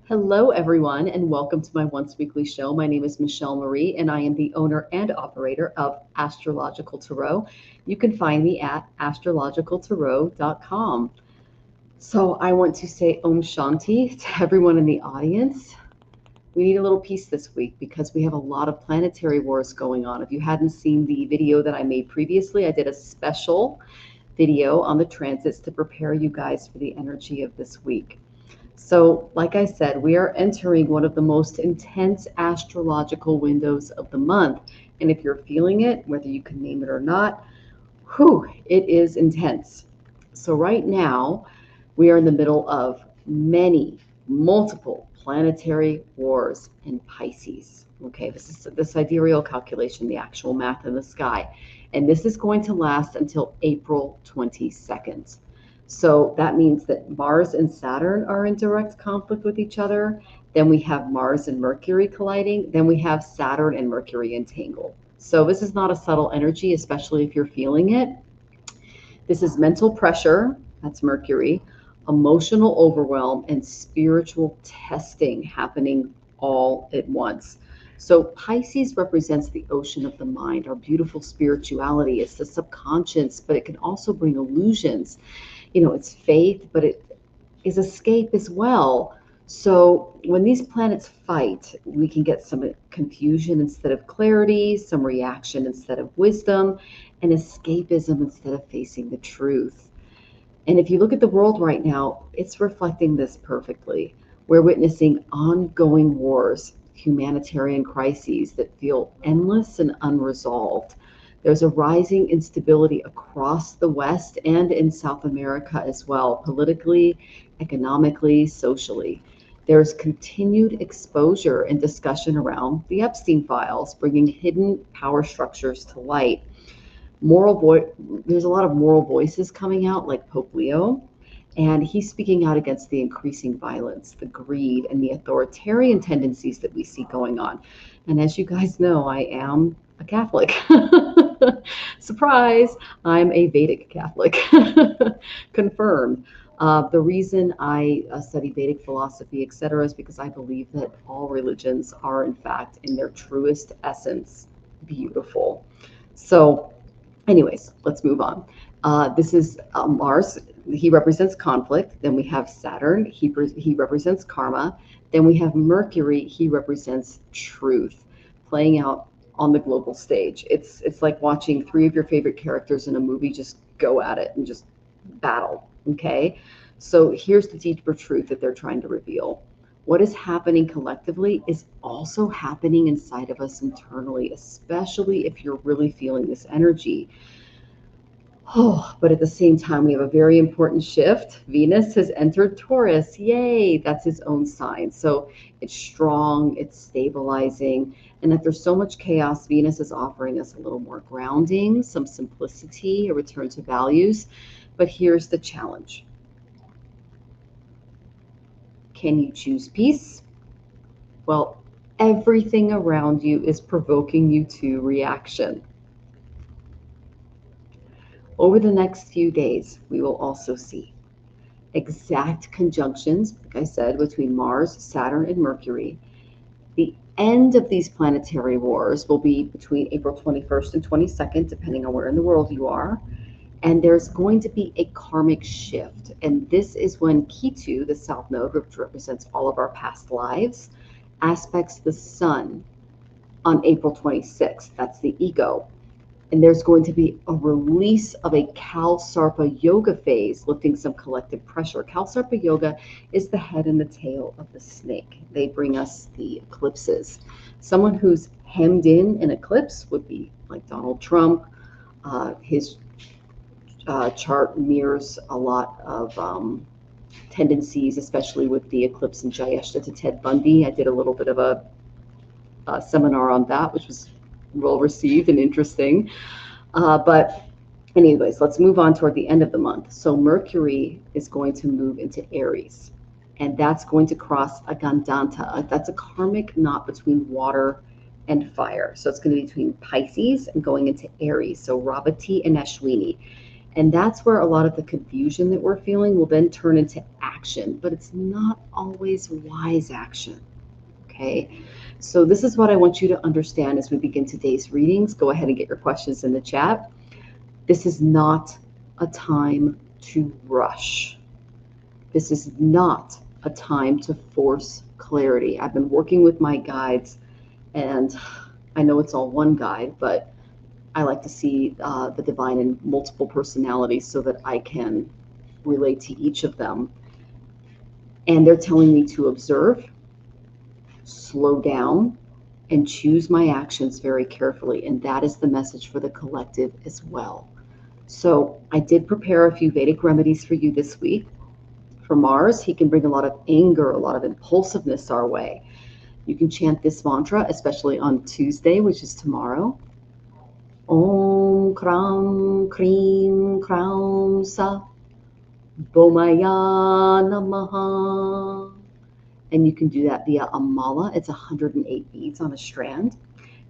Hello, everyone, and welcome to my once weekly show. My name is Michelle Marie, and I am the owner and operator of Astrological Tarot. You can find me at astrologicaltarot.com. So, I want to say Om Shanti to everyone in the audience. We need a little peace this week because we have a lot of planetary wars going on. If you hadn't seen the video that I made previously, I did a special video on the transits to prepare you guys for the energy of this week. So, like I said, we are entering one of the most intense astrological windows of the month. And if you're feeling it, whether you can name it or not, it is intense. So, right now, we are in the middle of multiple planetary wars in Pisces. Okay, this is the sidereal calculation, the actual math in the sky. And this is going to last until April 22nd. So that means that Mars and Saturn are in direct conflict with each other. Then we have Mars and Mercury colliding. Then we have Saturn and Mercury entangled. So this is not a subtle energy, especially if you're feeling it. This is mental pressure, that's Mercury, emotional overwhelm, and spiritual testing happening all at once. So Pisces represents the ocean of the mind, our beautiful spirituality. It's the subconscious, but it can also bring illusions. It's faith, but it is escape as well. So when these planets fight, we can get some confusion instead of clarity, some reaction instead of wisdom, and escapism instead of facing the truth. And if you look at the world right now, it's reflecting this perfectly. We're witnessing ongoing wars, humanitarian crises that feel endless and unresolved. There's a rising instability across the West and in South America as well, politically, economically, socially. There's continued exposure and discussion around the Epstein files, bringing hidden power structures to light. There's a lot of moral voices coming out, like Pope Leo, and he's speaking out against the increasing violence, the greed, and the authoritarian tendencies that we see going on. And as you guys know, I am a Catholic. Surprise, I'm a Vedic Catholic. Confirmed. The reason I study Vedic philosophy, etc., is because I believe that all religions are, in fact, in their truest essence, beautiful. So, anyways, let's move on. This is Mars. He represents conflict. Then we have Saturn. He represents karma. Then we have Mercury. He represents truth, playing out on the global stage. It's like watching three of your favorite characters in a movie just go at it and just battle. Okay, so here's the deeper truth that they're trying to reveal. What is happening collectively is also happening inside of us internally, especially if you're really feeling this energy. But at the same time, we have a very important shift. Venus has entered Taurus. Yay, that's his own sign. So it's strong, it's stabilizing. And after so much chaos, Venus is offering us a little more grounding, some simplicity, a return to values. But here's the challenge. Can you choose peace? Well, everything around you is provoking you to reaction. Over the next few days, we will also see exact conjunctions, like I said, between Mars, Saturn, and Mercury. The end of these planetary wars will be between April 21st and 22nd, depending on where in the world you are. And there's going to be a karmic shift. And this is when Ketu, the South Node, which represents all of our past lives, aspects the Sun on April 26th. That's the ego. And there's going to be a release of a Kalsarpa Yoga phase, lifting some collective pressure. Kalsarpa Yoga is the head and the tail of the snake. They bring us the eclipses. Someone who's hemmed in an eclipse would be like Donald Trump. His chart mirrors a lot of tendencies, especially with the eclipse in Jayeshta to Ted Bundy. I did a little bit of a seminar on that, which was well received and interesting. But anyways, let's move on toward the end of the month. So Mercury is going to move into Aries, and that's going to cross a Gandanta. That's a karmic knot between water and fire. So it's going to be between Pisces and going into Aries. So Ravati and Ashwini. And that's where a lot of the confusion that we're feeling will then turn into action, but it's not always wise action. Okay, so this is what I want you to understand as we begin today's readings. Go ahead and get your questions in the chat. This is not a time to rush. This is not a time to force clarity. I've been working with my guides, and I know it's all one guide, but I like to see the divine in multiple personalities so that I can relate to each of them. And they're telling me to observe, slow down, and choose my actions very carefully. And that is the message for the collective as well. So I did prepare a few Vedic remedies for you this week. For Mars, he can bring a lot of anger, a lot of impulsiveness our way. You can chant this mantra, especially on Tuesday, which is tomorrow. Om Kram Krim Kram Sa Bomaya Namaha. And you can do that via a mala. It's 108 beads on a strand.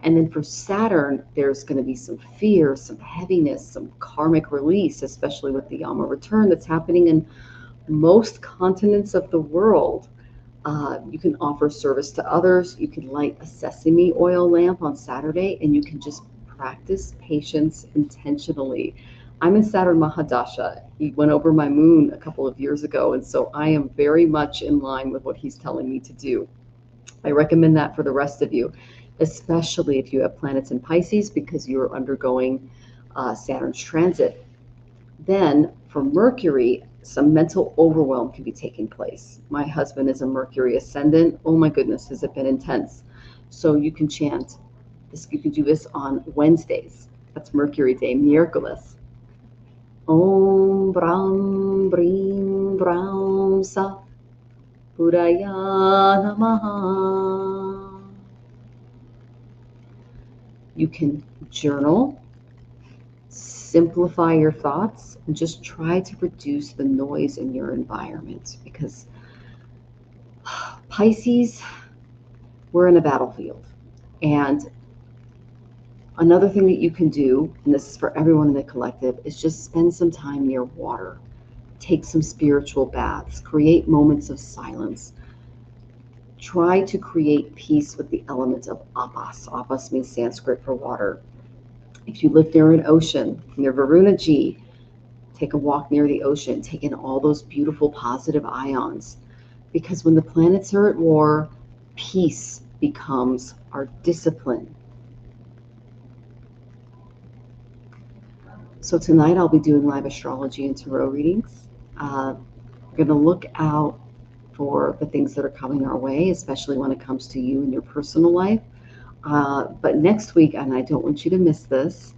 And then for Saturn, there's going to be some fear, some heaviness, some karmic release, especially with the Yama return that's happening in most continents of the world. You can offer service to others. You can light a sesame oil lamp on Saturday, and you can just practice patience intentionally. I'm in Saturn Mahadasha. He went over my moon a couple of years ago, and so I am very much in line with what he's telling me to do. I recommend that for the rest of you, especially if you have planets in Pisces, because you're undergoing Saturn's transit. Then for Mercury, some mental overwhelm can be taking place. My husband is a Mercury ascendant. Oh my goodness, has it been intense? So you can chant this. You can do this on Wednesdays. That's Mercury Day, miércoles. Om Brahm Brim Brahm Sa Puraya Namaha. You can journal, simplify your thoughts, and just try to reduce the noise in your environment, because Pisces, we're in a battlefield. And another thing that you can do, and this is for everyone in the collective, is just spend some time near water. Take some spiritual baths. Create moments of silence. Try to create peace with the element of apas. Apas means Sanskrit for water. If you live near an ocean, near Varunaji, take a walk near the ocean. Take in all those beautiful positive ions. Because when the planets are at war, peace becomes our discipline. So tonight I'll be doing live astrology and tarot readings. We're going to look out for the things that are coming our way, especially when it comes to you and your personal life. But next week, and I don't want you to miss this,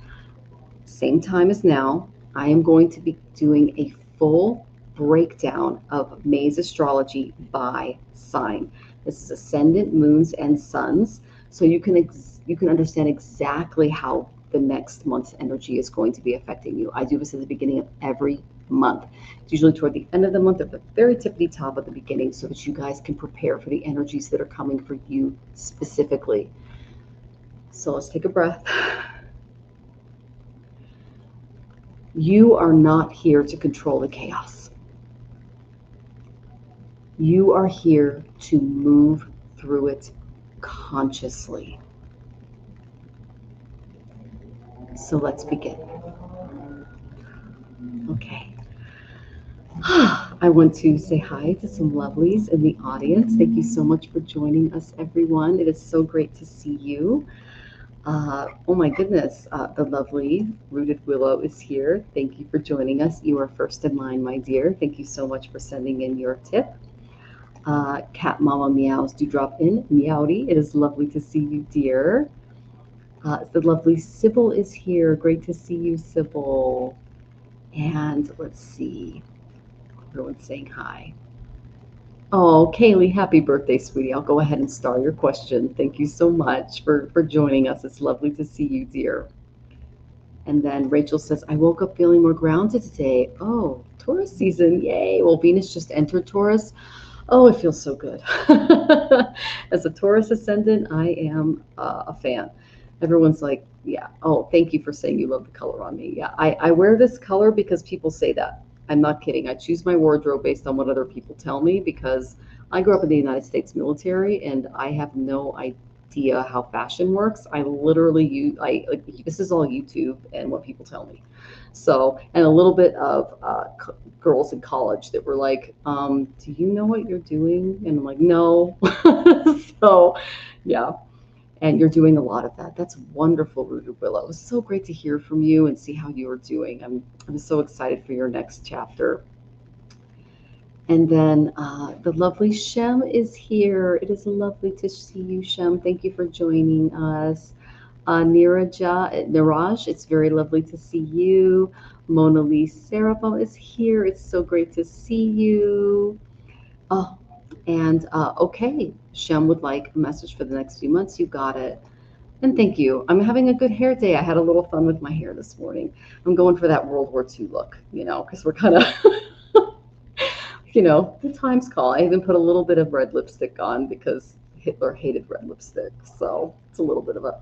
same time as now, I am going to be doing a full breakdown of May's astrology by sign. This is ascendant, moons, and suns, so you can understand exactly how the next month's energy is going to be affecting you. I do this at the beginning of every month. It's usually toward the end of the month, at the very tippity top at the beginning, so that you guys can prepare for the energies that are coming for you specifically. So let's take a breath. You are not here to control the chaos. You are here to move through it consciously. So let's begin. Okay. I want to say hi to some lovelies in the audience. Thank you so much for joining us, everyone. It is so great to see you. Oh my goodness, the lovely Rooted Willow is here. Thank you for joining us. You are first in line, my dear. Thank you so much for sending in your tip. Cat Mama Meows do drop in. Meowdy, it is lovely to see you, dear. The lovely Sybil is here. Great to see you, Sybil. And let's see. Everyone's saying hi. Oh, Kaylee, happy birthday, sweetie. I'll go ahead and star your question. Thank you so much for joining us. It's lovely to see you, dear. And then Rachel says, I woke up feeling more grounded today. Oh, Taurus season. Yay. Well, Venus just entered Taurus. Oh, it feels so good. As a Taurus ascendant, I am a fan. Everyone's like, Yeah. Oh, thank you for saying you love the color on me. Yeah, I wear this color because people say that. I'm not kidding. I choose my wardrobe based on what other people tell me because I grew up in the United States military and I have no idea how fashion works. I literally use, like, this is all YouTube and what people tell me. So, and a little bit of girls in college that were like, do you know what you're doing? And I'm like, no. So, yeah, and you're doing a lot of that. That's wonderful, Rooted Willow. It was so great to hear from you and see how you are doing. I'm so excited for your next chapter. And then the lovely Shem is here. It is lovely to see you, Shem. Thank you for joining us. Niraj, it's very lovely to see you. Mona Lee Seraphim is here. It's so great to see you. Oh, and okay, Shem would like a message for the next few months. You got it. And thank you. I'm having a good hair day. I had a little fun with my hair this morning. I'm going for that World War II look, because we're kind of, the times call. I even put a little bit of red lipstick on because Hitler hated red lipstick. So it's a little bit of a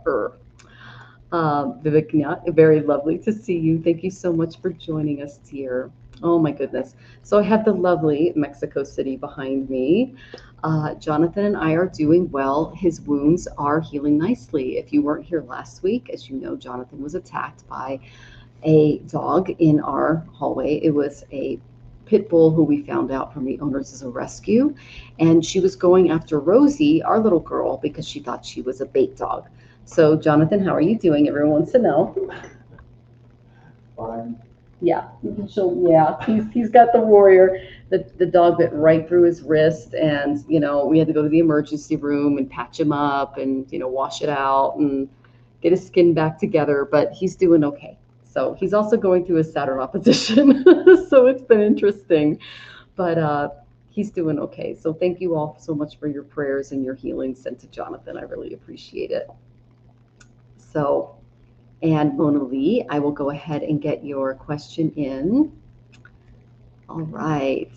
Viveknya, very lovely to see you. Thank you so much for joining us, dear. Oh my goodness. So I have the lovely Mexico City behind me. Jonathan and I are doing well. His wounds are healing nicely. If you weren't here last week, as you know, Jonathan was attacked by a dog in our hallway. It was a pit bull who we found out from the owners is a rescue. And she was going after Rosie, our little girl, because she thought she was a bait dog. So, Jonathan, how are you doing? Everyone wants to know. Fine. Yeah, he's got the warrior. The dog bit right through his wrist, and we had to go to the emergency room and patch him up, and wash it out and get his skin back together. But he's doing okay. So he's also going through his Saturn opposition, so it's been interesting. But he's doing okay. So thank you all so much for your prayers and your healing sent to Jonathan. I really appreciate it. So. And Mona Lee, I will go ahead and get your question in. All right.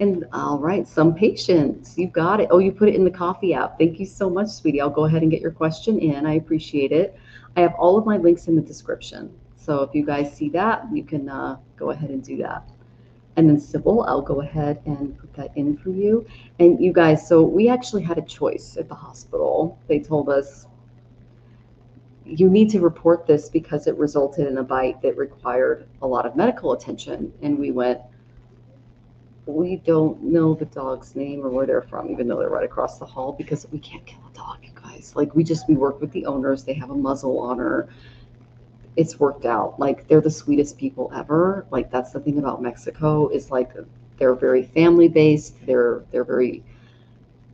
And all right, some patience. You got it. Oh, you put it in the coffee app. Thank you so much, sweetie. I'll go ahead and get your question in. I appreciate it. I have all of my links in the description. So if you guys see that, you can go ahead and do that. And then Sybil, I'll go ahead and put that in for you. And you guys, so we actually had a choice at the hospital. They told us, you need to report this because it resulted in a bite that required a lot of medical attention. And we went, we don't know the dog's name or where they're from, even though they're right across the hall, because we can't kill a dog, you guys. Like, we work with the owners. They have a muzzle on her. It's worked out. Like, they're the sweetest people ever. Like, that's the thing about Mexico is, like, they're very family based. They're very,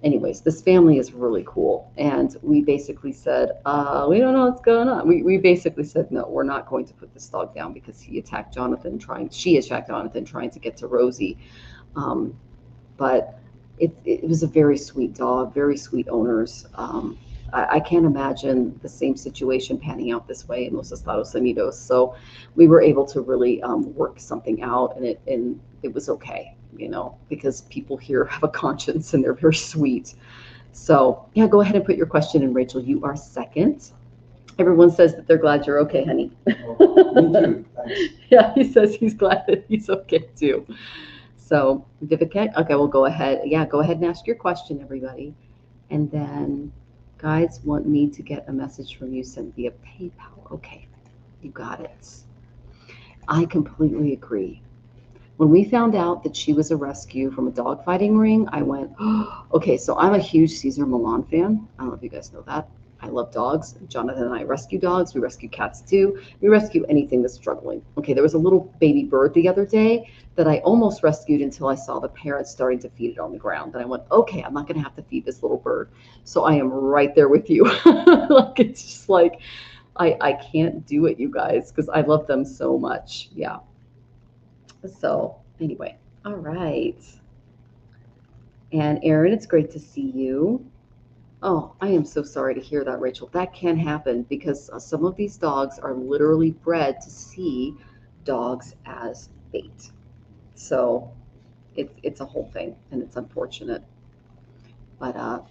anyways, this family is really cool. And we basically said, we don't know what's going on. We basically said, no, we're not going to put this dog down because she attacked Jonathan trying to get to Rosie. But it was a very sweet dog, very sweet owners. I can't imagine the same situation panning out this way in Los Estados Unidos. So we were able to really work something out, and it was okay, because people here have a conscience and they're very sweet. So yeah, go ahead and put your question in, Rachel. You are second. Everyone says that they're glad you're okay, honey. Oh, me too. Thanks. Yeah, he says he's glad that he's okay too. So, Vivica, okay, we'll go ahead. Yeah, go ahead and ask your question, everybody. And then, guides want me to get a message from you sent via PayPal. Okay, you got it. I completely agree. When we found out that she was a rescue from a dogfighting ring, I went, oh, okay, so I'm a huge Cesar Millan fan. I don't know if you guys know that. I love dogs. Jonathan and I rescue dogs. We rescue cats too. We rescue anything that's struggling. Okay, there was a little baby bird the other day that I almost rescued until I saw the parents starting to feed it on the ground. And I went, okay, I'm not going to have to feed this little bird. So I am right there with you. Like, it's just like, I can't do it, you guys, because I love them so much. Yeah. So anyway, all right. And Erin, it's great to see you. Oh, I am so sorry to hear that, Rachel. That can happen because some of these dogs are literally bred to see dogs as bait. So it's a whole thing, and it's unfortunate. But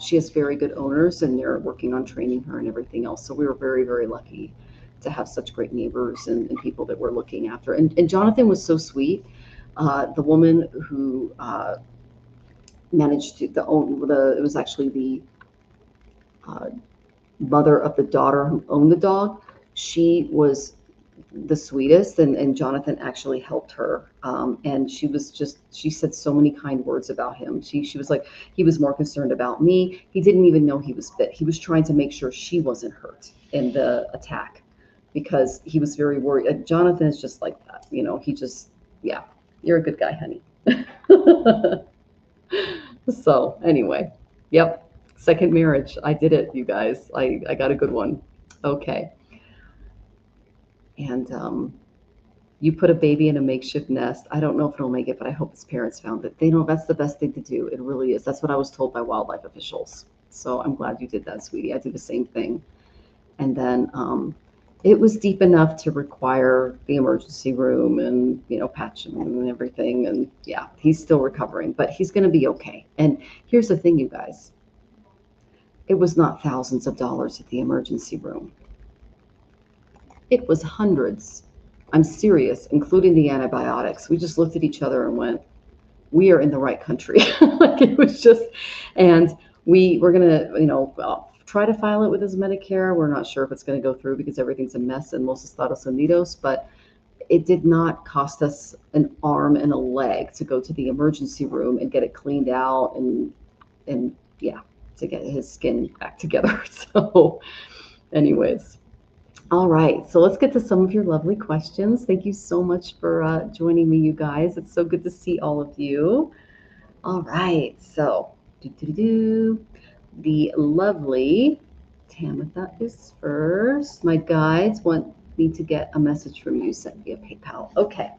she has very good owners, and they're working on training her and everything else. So we were very, very lucky to have such great neighbors and people that were looking after. And Jonathan was so sweet. The woman who managed to it was actually the uh, mother of the daughter who owned the dog. She was the sweetest, and Jonathan actually helped her. And she said so many kind words about him. She was like, he was more concerned about me. He didn't even know he was bit. He was trying to make sure she wasn't hurt in the attack because he was very worried. Jonathan is just like that. He just, yeah, you're a good guy, honey. So anyway, yep. Second marriage. I did it, you guys. I got a good one. Okay. And you put a baby in a makeshift nest. I don't know if it'll make it, but I hope its parents found it. They know that's the best thing to do. It really is. That's what I was told by wildlife officials. So I'm glad you did that, sweetie. I did the same thing. And then it was deep enough to require the emergency room and, patch him and everything. And yeah, he's still recovering, but he's going to be okay. And here's the thing, you guys. It was not thousands of dollars at the emergency room. It was hundreds. I'm serious, including the antibiotics. We just looked at each other and went, we are in the right country. Like it was just, and we're going to, try to file it with his Medicare. We're not sure if it's going to go through because everything's a mess in Los Estados Unidos, but it did not cost us an arm and a leg to go to the emergency room and get it cleaned out and yeah, to get his skin back together. So anyways. All right, so let's get to some of your lovely questions. Thank you so much for joining me, you guys. It's so good to see all of you. All right, so the lovely Tamitha is first. My guides want me to get a message from you sent via PayPal. Okay,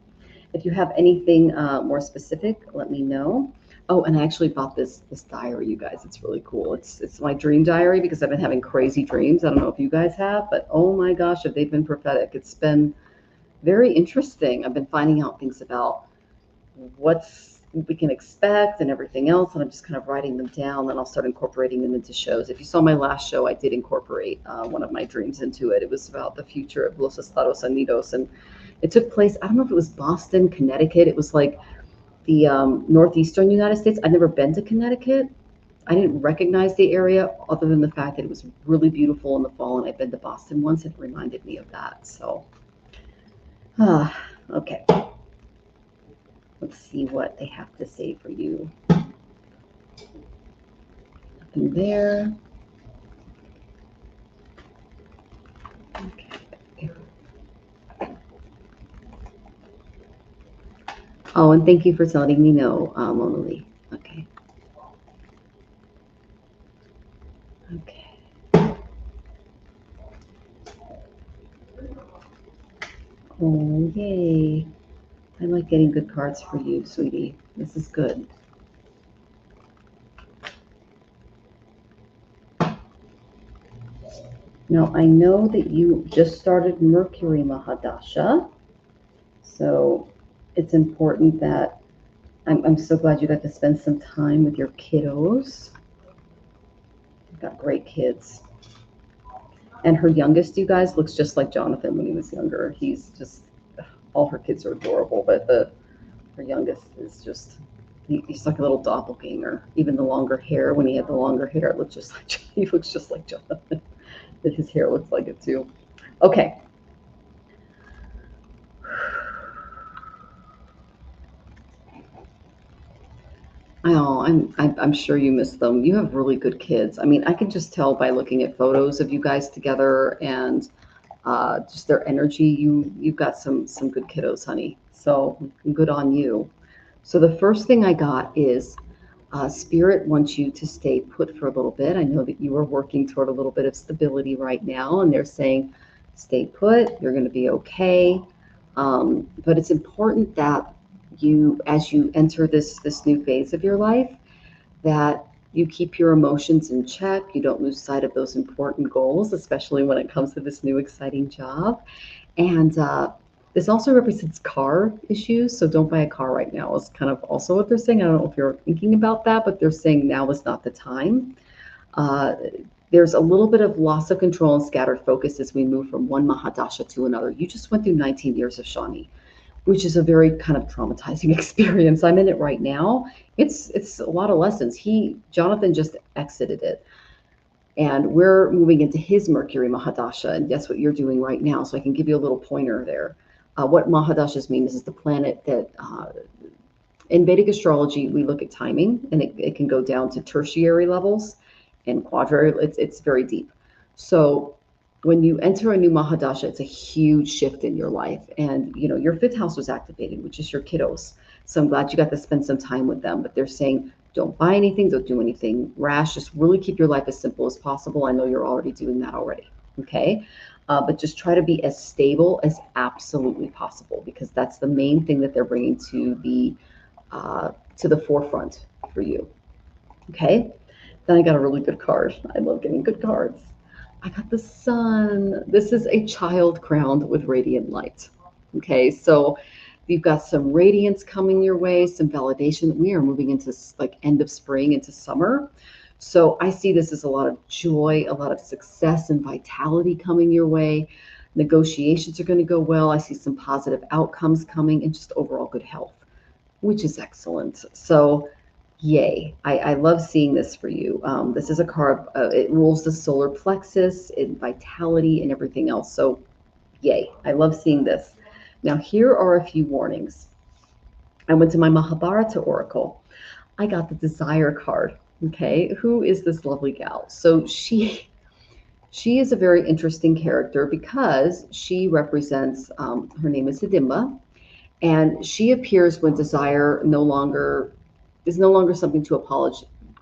if you have anything more specific, let me know. Oh, and I actually bought this diary, you guys. It's really cool. It's my dream diary because I've been having crazy dreams. I don't know if you guys have, but oh my gosh, have they been prophetic. It's been very interesting. I've been finding out things about what we can expect and everything else, and I'm just kind of writing them down, then I'll start incorporating them into shows. If you saw my last show, I did incorporate one of my dreams into it. It was about the future of Los Estados Unidos, and it took place, I don't know if it was Boston, Connecticut. It was like the northeastern United States. I'd never been to Connecticut. I didn't recognize the area other than the fact that it was really beautiful in the fall, and I've been to Boston once. It reminded me of that. So, okay. Let's see what they have to say for you. Nothing there. Okay. Oh, and thank you for letting me know, Mona Lee. Okay. Okay. Oh, yay. I like getting good cards for you, sweetie. This is good. Now, I know that you just started Mercury Mahadasha, so it's important that I'm so glad you got to spend some time with your kiddos. You've got great kids. And her youngest, you guys, looks just like Jonathan when he was younger. He's just, all her kids are adorable, but her youngest is just, he's like a little doppelganger. Even the longer hair, when he had the longer hair, it looked just like, he looks just like Jonathan. That his hair looks like it too. Okay. Oh, I'm sure you miss them. You have really good kids. I mean, I can just tell by looking at photos of you guys together and just their energy. You've got some good kiddos, honey. So good on you. So the first thing I got is Spirit wants you to stay put for a little bit. I know that you are working toward a little bit of stability right now, and they're saying, stay put, you're going to be okay. But it's important that you, as you enter this new phase of your life, that you keep your emotions in check. You don't lose sight of those important goals, especially when it comes to this new exciting job. And This also represents car issues, so don't buy a car right now is kind of also what they're saying. I don't know if you're thinking about that, but they're saying now is not the time. Uh, there's a little bit of loss of control and scattered focus as we move from one Mahadasha to another. You just went through 19 years of Shani, which is a very kind of traumatizing experience. I'm in it right now. It's a lot of lessons. Jonathan just exited it. And we're moving into his Mercury Mahadasha, and that's what you're doing right now. So I can give you a little pointer there. What Mahadashas mean is the planet that, in Vedic astrology, we look at timing, and it can go down to tertiary levels and quadrary. It's very deep. So when you enter a new Mahadasha, it's a huge shift in your life. And, your fifth house was activated, which is your kiddos. So I'm glad you got to spend some time with them. But they're saying, don't buy anything, don't do anything rash. Just really keep your life as simple as possible. I know you're already doing that already. Okay. But just try to be as stable as absolutely possible, because that's the main thing that they're bringing to the forefront for you. Okay. Then I got a really good card. I love getting good cards. I got the sun. This is a child crowned with radiant light. Okay, so you've got some radiance coming your way, some validation. We are moving into like end of spring into summer. So I see this as a lot of joy, a lot of success and vitality coming your way. Negotiations are going to go well. I see some positive outcomes coming and just overall good health, which is excellent. So yay. I love seeing this for you. This is a card, it rules the solar plexus and vitality and everything else. So yay. I love seeing this. Now, here are a few warnings. I went to my Mahabharata oracle. I got the desire card. Okay. Who is this lovely gal? So she is a very interesting character because she represents, her name is Hidimba, and she appears when desire is no longer something to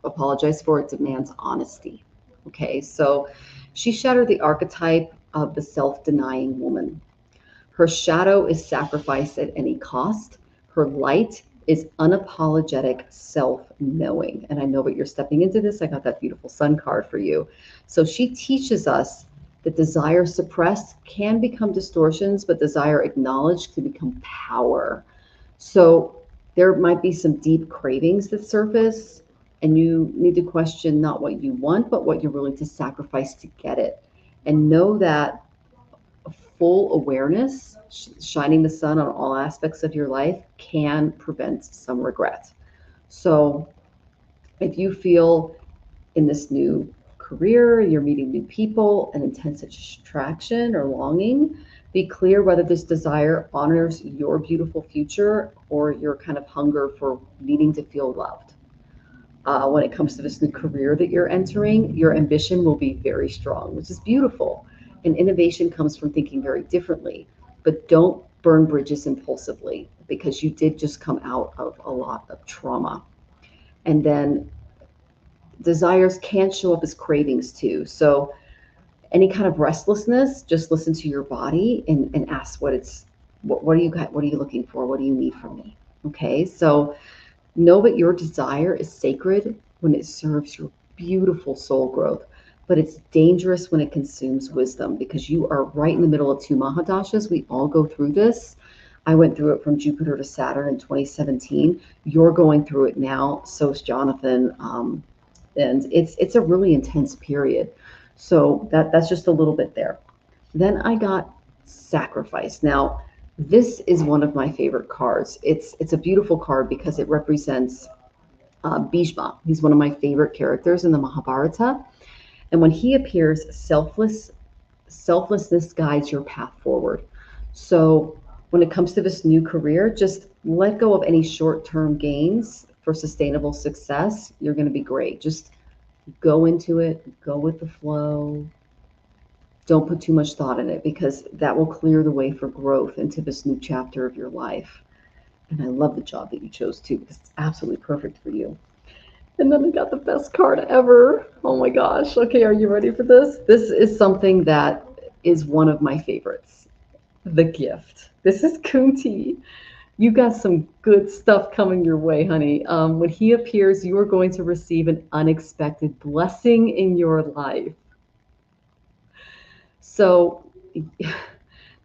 apologize for. It demands honesty. Okay, so she shattered the archetype of the self-denying woman. Her shadow is sacrifice at any cost. Her light is unapologetic self-knowing. And I know that you're stepping into this. I got that beautiful sun card for you. So she teaches us that desire suppressed can become distortions, but desire acknowledged can become power. So there might be some deep cravings that surface, and you need to question not what you want, but what you're willing to sacrifice to get it. And know that full awareness, shining the sun on all aspects of your life, can prevent some regret. So if you feel in this new career, you're meeting new people, an intense attraction or longing, be clear whether this desire honors your beautiful future or your kind of hunger for needing to feel loved. When it comes to this new career that you're entering, your ambition will be very strong, which is beautiful. And innovation comes from thinking very differently. But don't burn bridges impulsively, because you did just come out of a lot of trauma. And then desires can show up as cravings too. So any kind of restlessness, just listen to your body and ask what are you looking for? What do you need from me? Okay, so know that your desire is sacred when it serves your beautiful soul growth, but it's dangerous when it consumes wisdom, because you are right in the middle of two Mahadashas. We all go through this. I went through it from Jupiter to Saturn in 2017. You're going through it now. So is Jonathan. And it's a really intense period. So that's just a little bit there. Then I got sacrifice. Now, this is one of my favorite cards. It's a beautiful card because it represents Bhishma. He's one of my favorite characters in the Mahabharata. And when he appears, selflessness guides your path forward. So when it comes to this new career, just let go of any short-term gains for sustainable success. You're going to be great. Just go into it, go with the flow. Don't put too much thought in it, because that will clear the way for growth into this new chapter of your life. And I love the job that you chose too, because it's absolutely perfect for you. And then I got the best card ever. Oh my gosh. Okay, are you ready for this? This is something that is one of my favorites. The gift. This is Kunti. You got some good stuff coming your way, honey. When he appears, you are going to receive an unexpected blessing in your life. So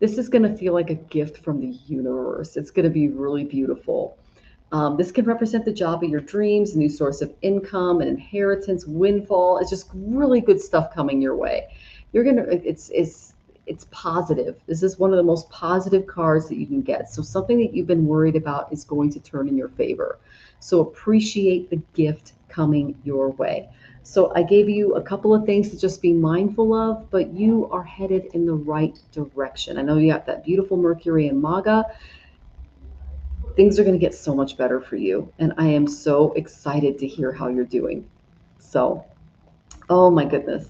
This is going to feel like a gift from the universe. It's going to be really beautiful. This can represent the job of your dreams, a new source of income, an inheritance, windfall. It's just really good stuff coming your way. You're gonna. It's positive. This is one of the most positive cards that you can get. So something that you've been worried about is going to turn in your favor. So appreciate the gift coming your way. So I gave you a couple of things to just be mindful of, but you are headed in the right direction. I know you got that beautiful Mercury in Maga. Things are going to get so much better for you. And I am so excited to hear how you're doing. So, oh my goodness.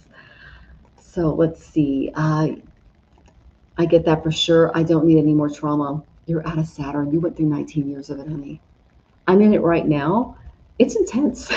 So let's see. I get that for sure. I don't need any more trauma. You're out of Saturn. You went through 19 years of it, honey. I'm in it right now. It's intense.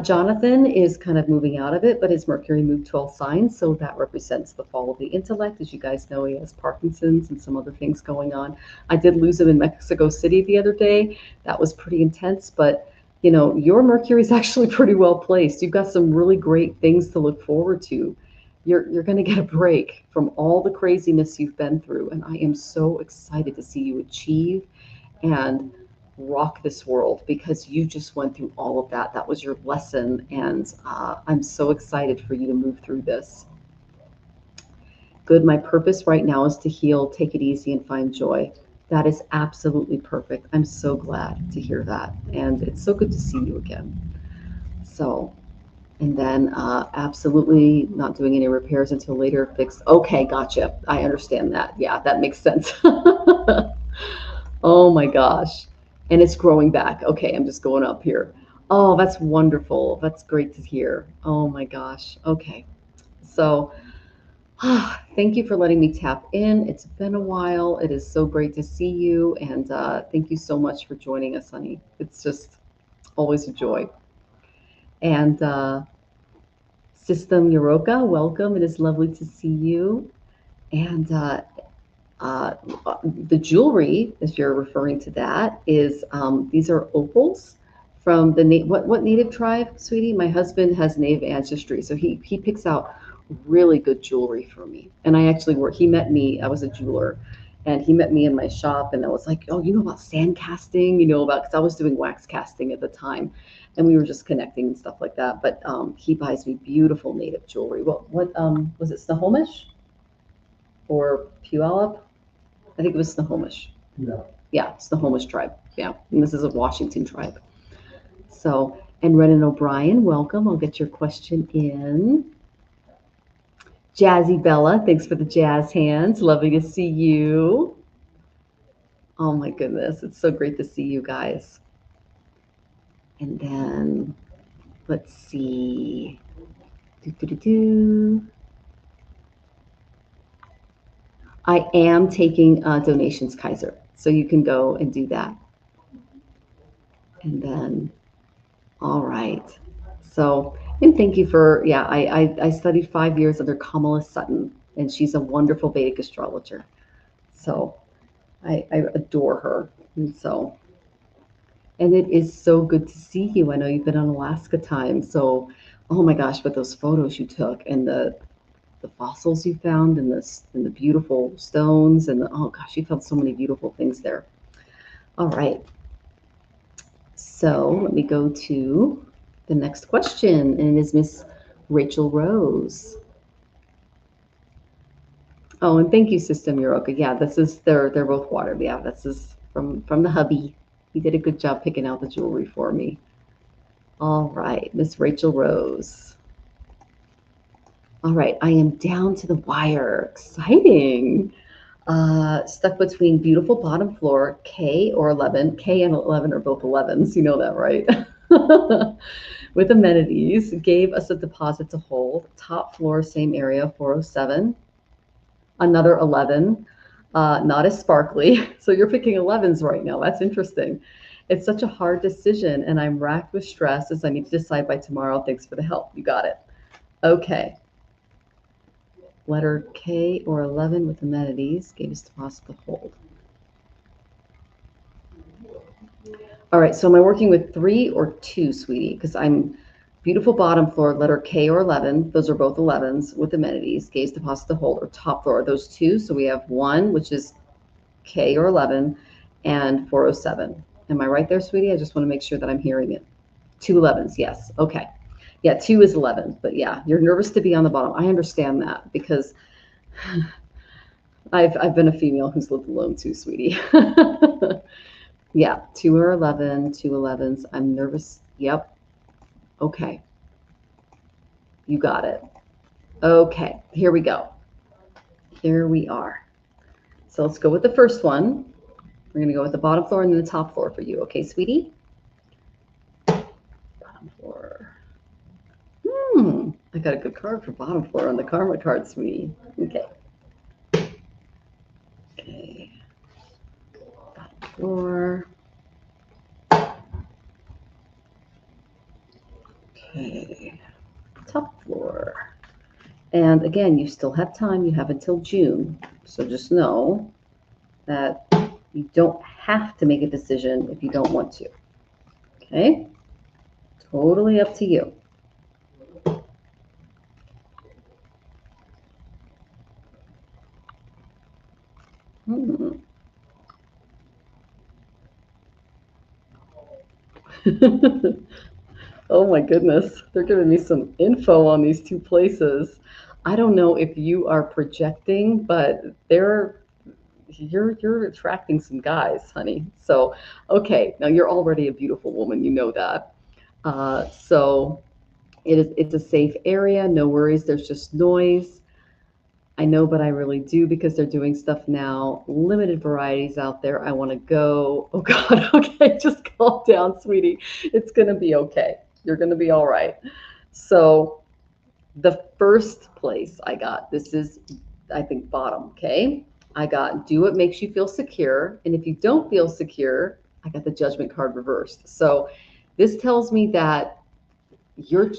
Jonathan is kind of moving out of it, but his Mercury moved 12 signs, so that represents the fall of the intellect. As you guys know, he has Parkinson's and some other things going on. I did lose him in Mexico City the other day. That was pretty intense, but you know, your Mercury is actually pretty well placed. You've got some really great things to look forward to. You're going to get a break from all the craziness you've been through, and I am so excited to see you achieve and rock this world because you just went through all of that. That was your lesson, and I'm so excited for you to move through this. Good. My purpose right now is to heal, take it easy, and find joy. That is absolutely perfect. I'm so glad to hear that, and it's so good to see you again. So, and then absolutely not doing any repairs until later. Fix. Okay, gotcha. I understand that. Yeah, that makes sense. Oh my gosh. And it's growing back. Okay, I'm just going up here. Oh, that's wonderful. That's great to hear. Oh my gosh. Okay. So, thank you for letting me tap in. It's been a while. It is so great to see you. And thank you so much for joining us, honey. It's just always a joy. And System Euroka, welcome. It is lovely to see you. And uh, the jewelry, if you're referring to that, is these are opals from the what native tribe, sweetie? My husband has native ancestry, so he picks out really good jewelry for me. And I actually work. He met me. I was a jeweler, and he met me in my shop, and I was like, oh, you know about sand casting? You know about because I was doing wax casting at the time, and we were just connecting and stuff like that. But he buys me beautiful native jewelry. What was it? Snohomish or Puyallup? I think it was Snohomish. Yeah. Yeah, it's the Snohomish tribe. Yeah, and this is a Washington tribe. So, and Renan O'Brien, welcome. I'll get your question in. Jazzy Bella, thanks for the jazz hands. Lovely to see you. Oh my goodness, it's so great to see you guys. And then, let's see. I am taking donations, Kaiser, so you can go and do that. And then, all right. So, and thank you for, yeah, I studied 5 years under Komilla Sutton, and she's a wonderful Vedic astrologer. So I adore her. And so, and it is so good to see you. I know you've been on Alaska time. So, oh my gosh, but those photos you took and the fossils you found and the beautiful stones and oh gosh, you found so many beautiful things there. All right. So let me go to the next question, and it is Miss Rachel Rose. Oh, and thank you, System Euroka. Yeah, this is they're both water. Yeah, this is from the hubby. He did a good job picking out the jewelry for me. All right, Miss Rachel Rose. All right, I am down to the wire. Exciting. Stuck between beautiful bottom floor, K or 11. K and 11 are both 11s. You know that, right? With amenities, gave us a deposit to hold. Top floor, same area, 407. Another 11, not as sparkly. So you're picking 11s right now. That's interesting. It's such a hard decision, and I'm racked with stress as I need to decide by tomorrow. Thanks for the help. You got it. Okay. Letter K or 11 with amenities, gave us deposit to hold. All right, so am I working with 3 or 2, sweetie? Because I'm Beautiful bottom floor, letter K or 11. Those are both 11s with amenities, gaze, deposit, to hold, or top floor. Those two. So we have 1, which is K or 11, and 407. Am I right there, sweetie? I just want to make sure that I'm hearing it. 2 11s, yes. Okay. Yeah, 2 is 11, but yeah, you're nervous to be on the bottom. I understand that because I've been a female who's lived alone too, sweetie. Yeah, 2 or 11, 2 11s. I'm nervous. Yep. Okay. You got it. Okay, here we go. Here we are. So let's go with the first one. We're going to go with the bottom floor and then the top floor for you. Okay, sweetie? Bottom floor. I got a good card for bottom floor on the karma card, sweetie. Okay. Okay. Bottom floor. Okay. Top floor. And again, you still have time. You have until June. So just know that you don't have to make a decision if you don't want to. Okay? Totally up to you. Oh my goodness, they're giving me some info on these two places. I don't know if you are projecting, but you're attracting some guys, honey. So, okay, now you're already a beautiful woman, you know that. So it's a safe area, no worries, there's just noise. I know, but I really do because they're doing stuff now. Limited varieties out there. I want to go. Oh God, okay, just calm down, sweetie. It's going to be okay. You're going to be all right. So the first place I got, this is, I think, bottom, okay? I got do what makes you feel secure. And if you don't feel secure, I got the judgment card reversed. So this tells me that you're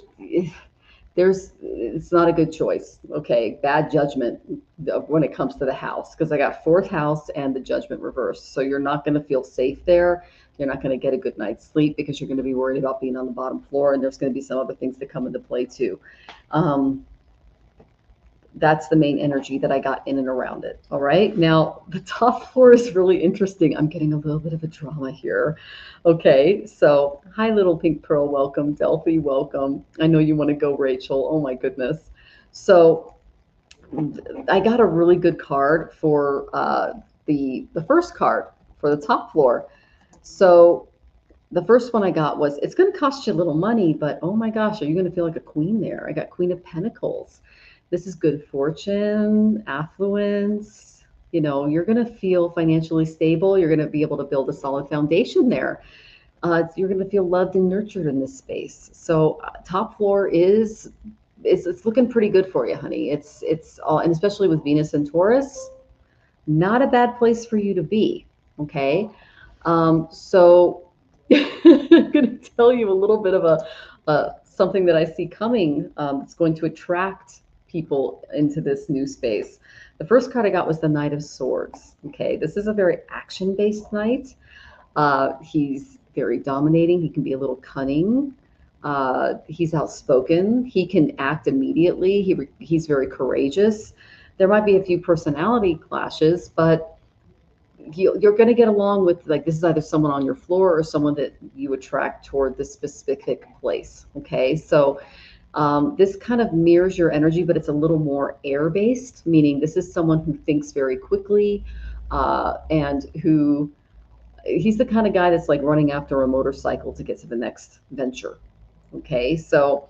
it's not a good choice. Okay, bad judgment when it comes to the house because I got fourth house and the judgment reversed. So you're not going to feel safe there. You're not going to get a good night's sleep because you're going to be worried about being on the bottom floor, and there's going to be some other things that come into play too. That's the main energy that I got in and around it. All right. Now, the top floor is really interesting. I'm getting a little bit of a drama here. Okay. So, hi, little pink pearl. Welcome. Delphi, welcome. I know you want to go, Rachel. Oh, my goodness. So, I got a really good card for the first card for the top floor. So, the first one I got was it's going to cost you a little money, but oh my gosh, are you going to feel like a queen there? I got Queen of Pentacles. This is good fortune, affluence. You know, you're going to feel financially stable. You're going to be able to build a solid foundation there. You're going to feel loved and nurtured in this space. So top floor is it's looking pretty good for you, honey. It's all, and especially with Venus and Taurus, not a bad place for you to be. Okay, so I'm going to tell you a little bit of a something that I see coming. It's going to attract people into this new space. The first card I got was the Knight of Swords. Okay, this is a very action-based knight. He's very dominating. He can be a little cunning. He's outspoken. He can act immediately. He's very courageous. There might be a few personality clashes, but you're going to get along with, like, this is either someone on your floor or someone that you attract toward this specific place. Okay, so this kind of mirrors your energy, but it's a little more air-based, meaning this is someone who thinks very quickly and who he's the kind of guy that's like running after a motorcycle to get to the next venture. Okay, so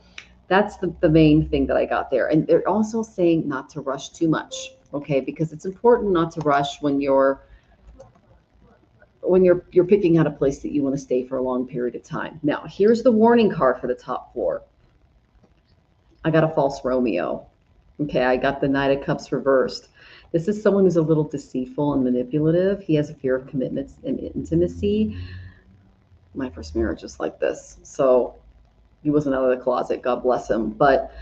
that's the main thing that I got there. And they're also saying not to rush too much, okay, because it's important not to rush when you're picking out a place that you want to stay for a long period of time. Now, here's the warning card for the top floor. I got a false Romeo. Okay, I got the Knight of Cups reversed. This is someone who's a little deceitful and manipulative. He has a fear of commitments and intimacy. My first marriage was like this. So he wasn't out of the closet, God bless him. But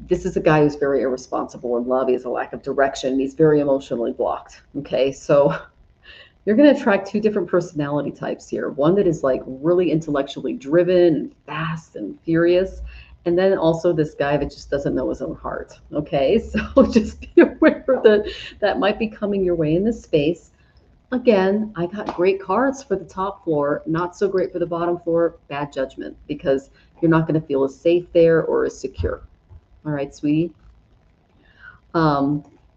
this is a guy who's very irresponsible in love. He has a lack of direction. He's very emotionally blocked. Okay, so you're going to attract two different personality types here. One that is like really intellectually driven and fast and furious, And then also this guy that just doesn't know his own heart. Okay, so just be aware that that might be coming your way in this space. Again, I got great cards for the top floor, not so great for the bottom floor. Bad judgment, because you're not going to feel as safe there or as secure. All right, sweetie.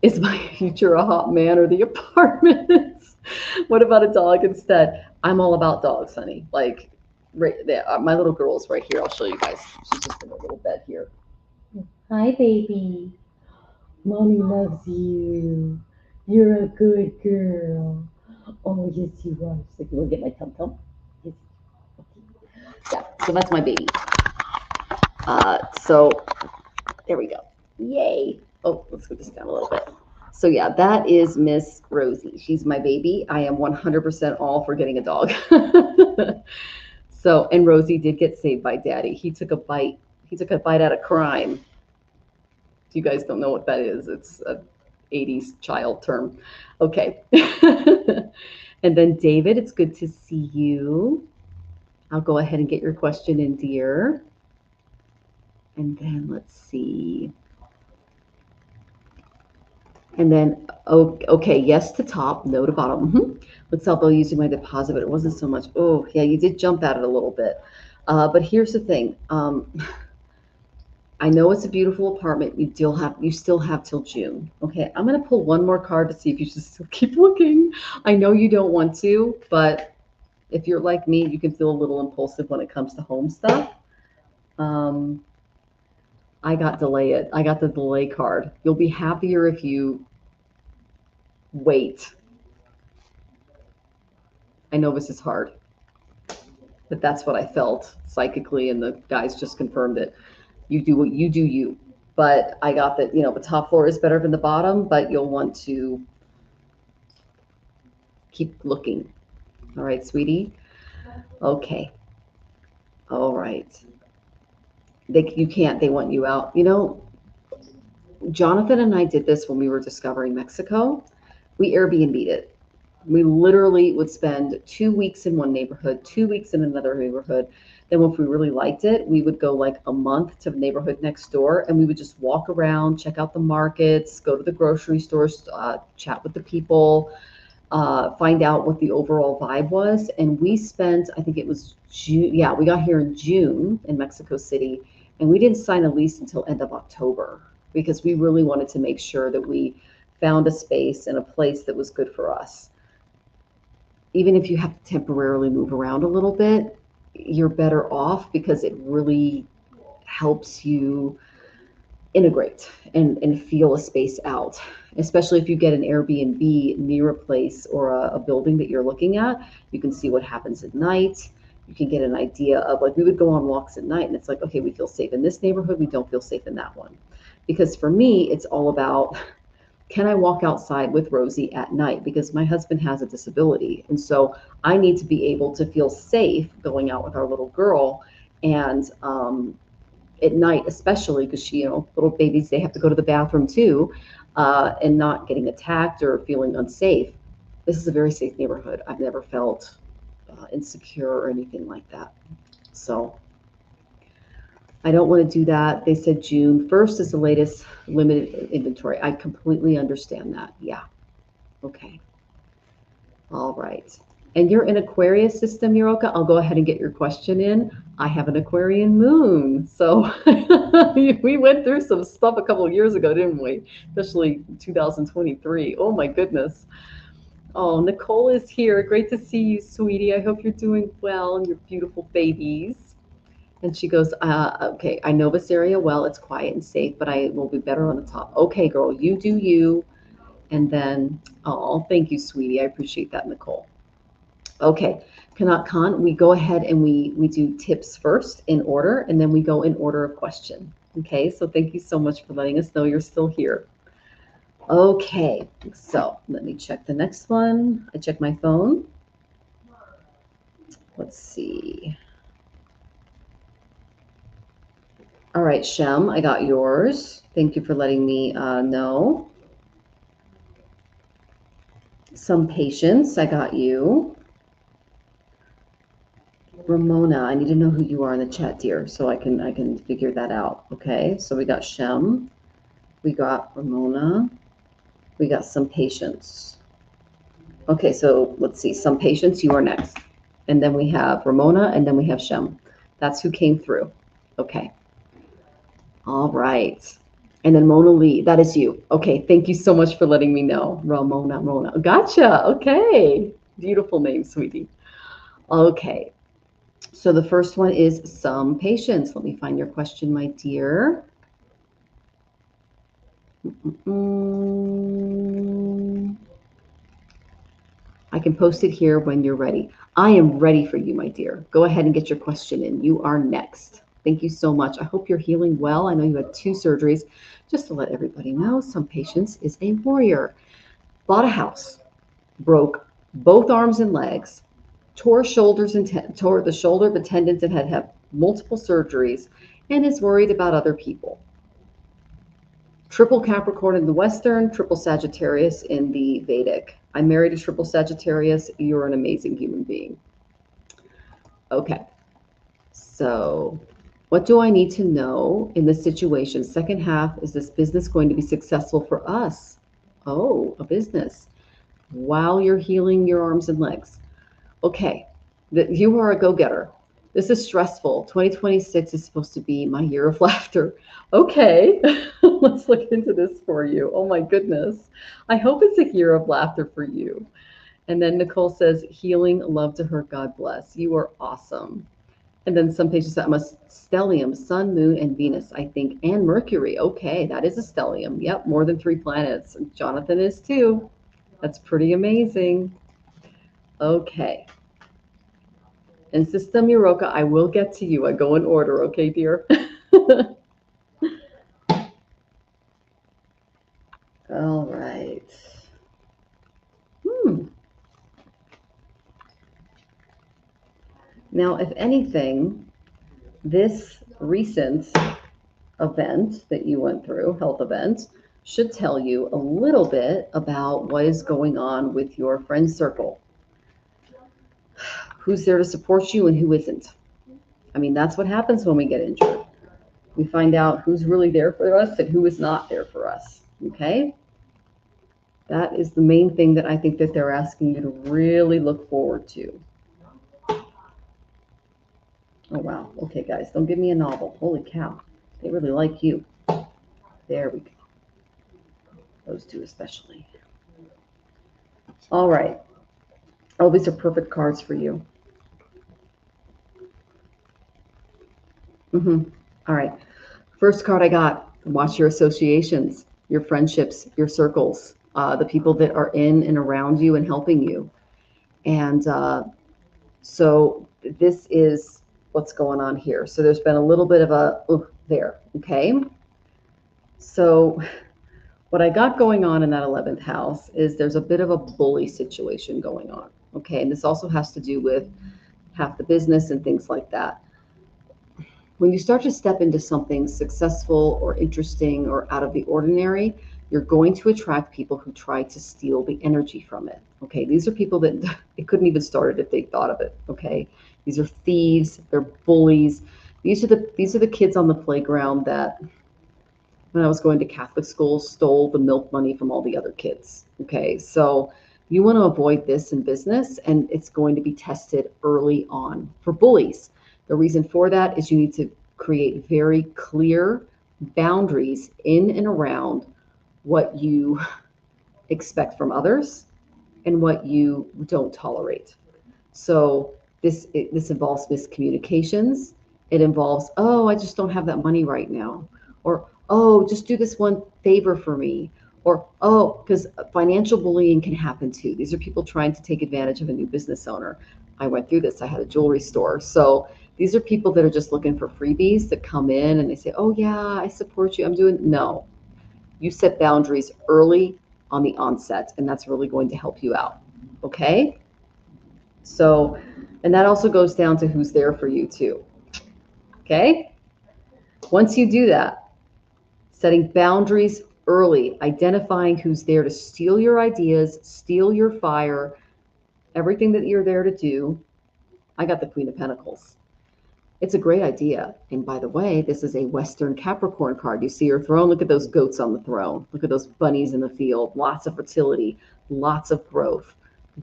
Is my future a hot man or the apartments? What about a dog instead? I'm all about dogs, honey. Like, right there, my little girl's right here. I'll show you guys. She's just in a little bed here. Hi, baby. Mommy loves you. You're a good girl. Oh, yes, you are. So you want to get my tum-tum? Yes. Okay. Yeah, so that's my baby. So there we go. Yay. Oh, let's put this down a little bit. So yeah, that is Miss Rosie. She's my baby. I am 100% all for getting a dog. So, and Rosie did get saved by Daddy. He took a bite. He took a bite out of crime. You guys don't know what that is. It's a 80s child term. Okay. And then David, it's good to see you. I'll go ahead and get your question in, dear. And then let's see. And then, oh, okay, yes to top, no to bottom. Looks like they'll using my deposit, but it wasn't so much. Oh, yeah, you did jump at it a little bit. But here's the thing. I know it's a beautiful apartment. You still have till June. Okay, I'm gonna pull one more card to see if you should still keep looking. I know you don't want to, but if you're like me, you can feel a little impulsive when it comes to home stuff. I got the delay card. You'll be happier if you wait. I know this is hard, but that's what I felt psychically, and the guys just confirmed it. You do what you do, you. But I got that, the top floor is better than the bottom, but you'll want to keep looking. All right, sweetie. Okay. All right. They want you out. Jonathan and I did this when we were discovering Mexico. We Airbnb'd it. We literally would spend 2 weeks in one neighborhood, 2 weeks in another neighborhood. Then if we really liked it, we would go like a month to the neighborhood next door, and we would just walk around, check out the markets, go to the grocery stores, chat with the people, find out what the overall vibe was. And we spent, I think it was June. Yeah, we got here in June in Mexico City, and we didn't sign a lease until end of October because we really wanted to make sure that we found a space and a place that was good for us. Even if you have to temporarily move around a little bit, you're better off because it really helps you integrate and feel a space out, especially if you get an Airbnb near a place or a building that you're looking at. You can see what happens at night. You can get an idea of, like, we would go on walks at night and it's like, okay, we feel safe in this neighborhood, we don't feel safe in that one. Because for me, it's all about, can I walk outside with Rosie at night? Because my husband has a disability. And so I need to be able to feel safe going out with our little girl. And at night, especially because little babies, they have to go to the bathroom too, and not getting attacked or feeling unsafe. This is a very safe neighborhood. I've never felt insecure or anything like that. So I don't want to do that. They said June 1st is the latest limited inventory. I completely understand that. Yeah. Okay. All right. And you're in Aquarius system, Miroka. I'll go ahead and get your question in. I have an Aquarian moon. So we went through some stuff a couple of years ago, didn't we? Especially 2023. Oh my goodness. Oh, Nicole is here. Great to see you, sweetie. I hope you're doing well and your beautiful babies. And she goes, okay, I know this area well. It's quiet and safe, but I will be better on the top. Okay, girl, you do you. And then, oh, thank you, sweetie. I appreciate that, Nicole. Okay, Kanat Khan, we go ahead and we do tips first in order, and then we go in order of question. Okay, so thank you so much for letting us know you're still here. Okay, so let me check the next one. I check my phone. Let's see. All right, Shem, I got yours. Thank you for letting me know. Some patience, I got you. Ramona, I need to know who you are in the chat, dear, so I can figure that out. Okay, so we got Shem, we got Ramona, we got some patience. Okay, so let's see, some patience, you are next. And then we have Ramona, and then we have Shem. That's who came through. Okay. All right. And then Mona Lee, that is you. Okay, thank you so much for letting me know. Mona. Gotcha. Okay. Beautiful name, sweetie. Okay. So the first one is some patience. Let me find your question, my dear. I can post it here when you're ready. I am ready for you, my dear. Go ahead and get your question in. You are next. Thank you so much. I hope you're healing well. I know you had 2 surgeries. Just to let everybody know, some patience is a warrior. Bought a house, broke both arms and legs, tore the shoulder of a tendons and had multiple surgeries, and is worried about other people. Triple Capricorn in the Western, triple Sagittarius in the Vedic. I married a triple Sagittarius. You're an amazing human being. Okay. So what do I need to know in this situation? Second half, is this business going to be successful for us? Oh, a business. While you're healing your arms and legs. Okay. You are a go-getter. This is stressful. 2026 is supposed to be my year of laughter. Okay, let's look into this for you. Oh my goodness. I hope it's a year of laughter for you. And then Nicole says, healing, love to her, God bless. You are awesome. And then some pages that I'm a stellium, Sun, Moon, and Venus, I think, and Mercury. Okay, that is a stellium. Yep, more than 3 planets. Jonathan is too. That's pretty amazing. Okay. And System Euroka, I will get to you. I go in order, okay, dear? All right. Now, if anything, this recent event that you went through, health event, should tell you a little bit about what is going on with your friend circle. Who's there to support you and who isn't. I mean, that's what happens when we get injured. We find out who's really there for us and who is not there for us, okay? That is the main thing that I think that they're asking you to really look forward to. Oh, wow. Okay, guys, don't give me a novel. Holy cow. They really like you. There we go. Those 2 especially. All right. Oh, these are perfect cards for you. All right. First card I got, watch your associations, your friendships, your circles, the people that are in and around you and helping you. And so this is what's going on here. So there's been a little bit of a there, okay? So what I got going on in that 11th house is there's a bit of a bully situation going on, okay? And this also has to do with half the business and things like that. When you start to step into something successful or interesting or out of the ordinary, you're going to attract people who try to steal the energy from it. Okay, these are people that it couldn't even start it if they thought of it. Okay, these are thieves, they're bullies. These are the kids on the playground that, when I was going to Catholic school, stole the milk money from all the other kids. Okay, so you want to avoid this in business, and it's going to be tested early on for bullies. The reason for that is you need to create very clear boundaries in and around what you expect from others and what you don't tolerate. So this involves miscommunications. It involves, oh, I just don't have that money right now. Or, oh, just do this one favor for me. Or, oh, because financial bullying can happen too. These are people trying to take advantage of a new business owner. I went through this. I had a jewelry store. So these are people that are just looking for freebies that come in and they say, oh, yeah, I support you. No. You set boundaries early on the onset, and that's really going to help you out. Okay? So, and that also goes down to who's there for you too. Okay? Once you do that, setting boundaries early, identifying who's there to steal your ideas, steal your fire, everything that you're there to do, I got the Queen of Pentacles. It's a great idea. And by the way, this is a Western Capricorn card. You see her throne? Look at those goats on the throne. Look at those bunnies in the field. Lots of fertility, lots of growth.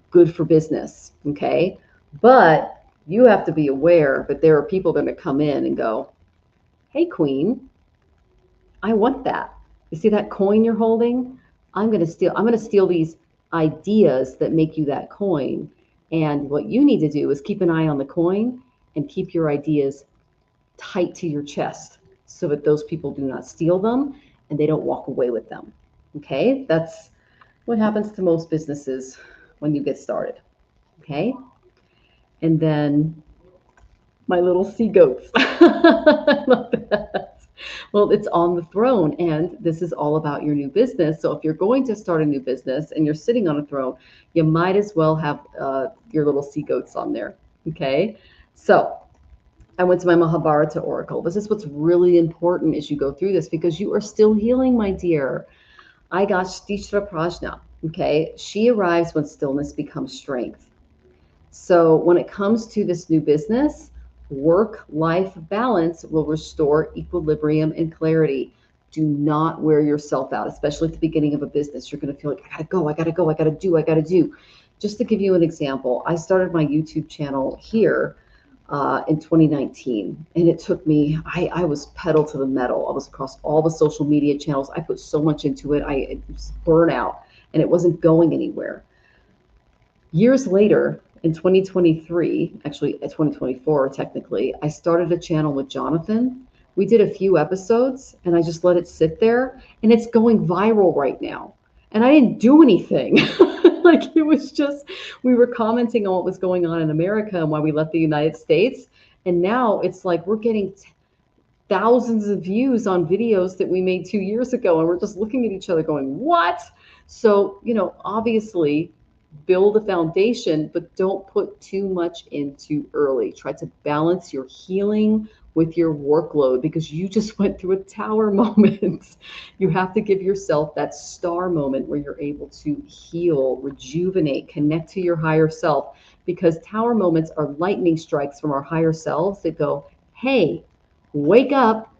Good for business, okay? But you have to be aware that there are people that are going to come in and go, hey, Queen, I want that. You see that coin you're holding? I'm going to steal these ideas that make you that coin. And what you need to do is keep an eye on the coin and keep your ideas tight to your chest so that those people do not steal them and they don't walk away with them. Okay? That's what happens to most businesses when you get started. Okay? And then my little sea goats. I love that. Well, it's on the throne, and this is all about your new business. So if you're going to start a new business and you're sitting on a throne, you might as well have your little sea goats on there. Okay? So I went to my Mahabharata oracle. This is what's really important as you go through this, because you are still healing, my dear. I got Shtishra Prajna. Okay? She arrives when stillness becomes strength. So when it comes to this new business, work-life balance will restore equilibrium and clarity. Do not wear yourself out, especially at the beginning of a business. You're going to feel like, I gotta go, I gotta go, I gotta do. Just to give you an example, I started my YouTube channel here in 2019, and it took me, I was pedal to the metal. I was across all the social media channels. I put so much into it. It was burnout, and it wasn't going anywhere. Years later, in 2023, actually 2024 technically, I started a channel with Jonathan. We did a few episodes and I just let it sit there, and it's going viral right now. And I didn't do anything. Like, it was just, we were commenting on what was going on in America and why we left the United States. And now it's like we're getting thousands of views on videos that we made 2 years ago. And we're just looking at each other going, what? So, obviously, build a foundation, but don't put too much in too early. Try to balance your healing with your workload, because you just went through a tower moment. You have to give yourself that star moment where you're able to heal, rejuvenate, connect to your higher self, because tower moments are lightning strikes from our higher selves that go, hey, wake up.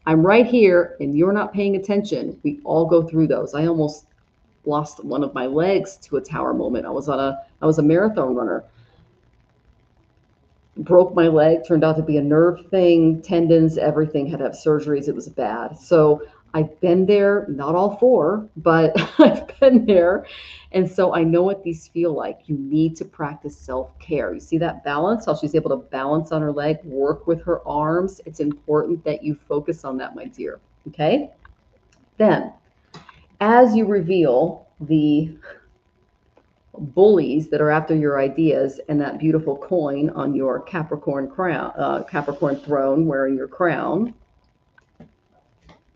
I'm right here and you're not paying attention. We all go through those. I almost lost one of my legs to a tower moment. I was a marathon runner. Broke my leg, turned out to be a nerve thing, tendons, everything, had to have surgeries. It was bad. So I've been there, not all four, but I've been there. And so I know what these feel like. You need to practice self-care. You see that balance, how she's able to balance on her leg, work with her arms. It's important that you focus on that, my dear. Okay? Then, as you reveal the bullies that are after your ideas and that beautiful coin on your Capricorn crown, Capricorn throne wearing your crown,